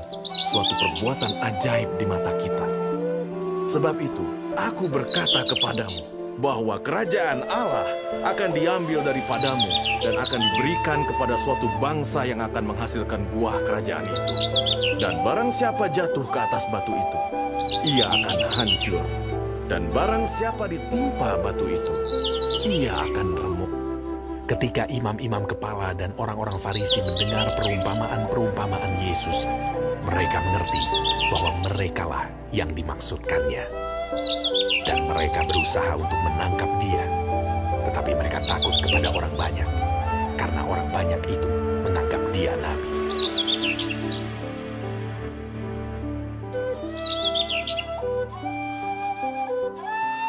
suatu perbuatan ajaib di mata kita. Sebab itu, aku berkata kepadamu bahwa kerajaan Allah akan diambil daripadamu dan akan diberikan kepada suatu bangsa yang akan menghasilkan buah kerajaan itu. Dan barang siapa jatuh ke atas batu itu, ia akan hancur. Dan barang siapa ditimpa batu itu, ia akan remuk." Ketika imam-imam kepala dan orang-orang Farisi mendengar perumpamaan-perumpamaan Yesus, mereka mengerti bahwa merekalah yang dimaksudkannya. Dan mereka berusaha untuk menangkap dia. Tetapi mereka takut kepada orang banyak, karena orang banyak itu menganggap dia nabi.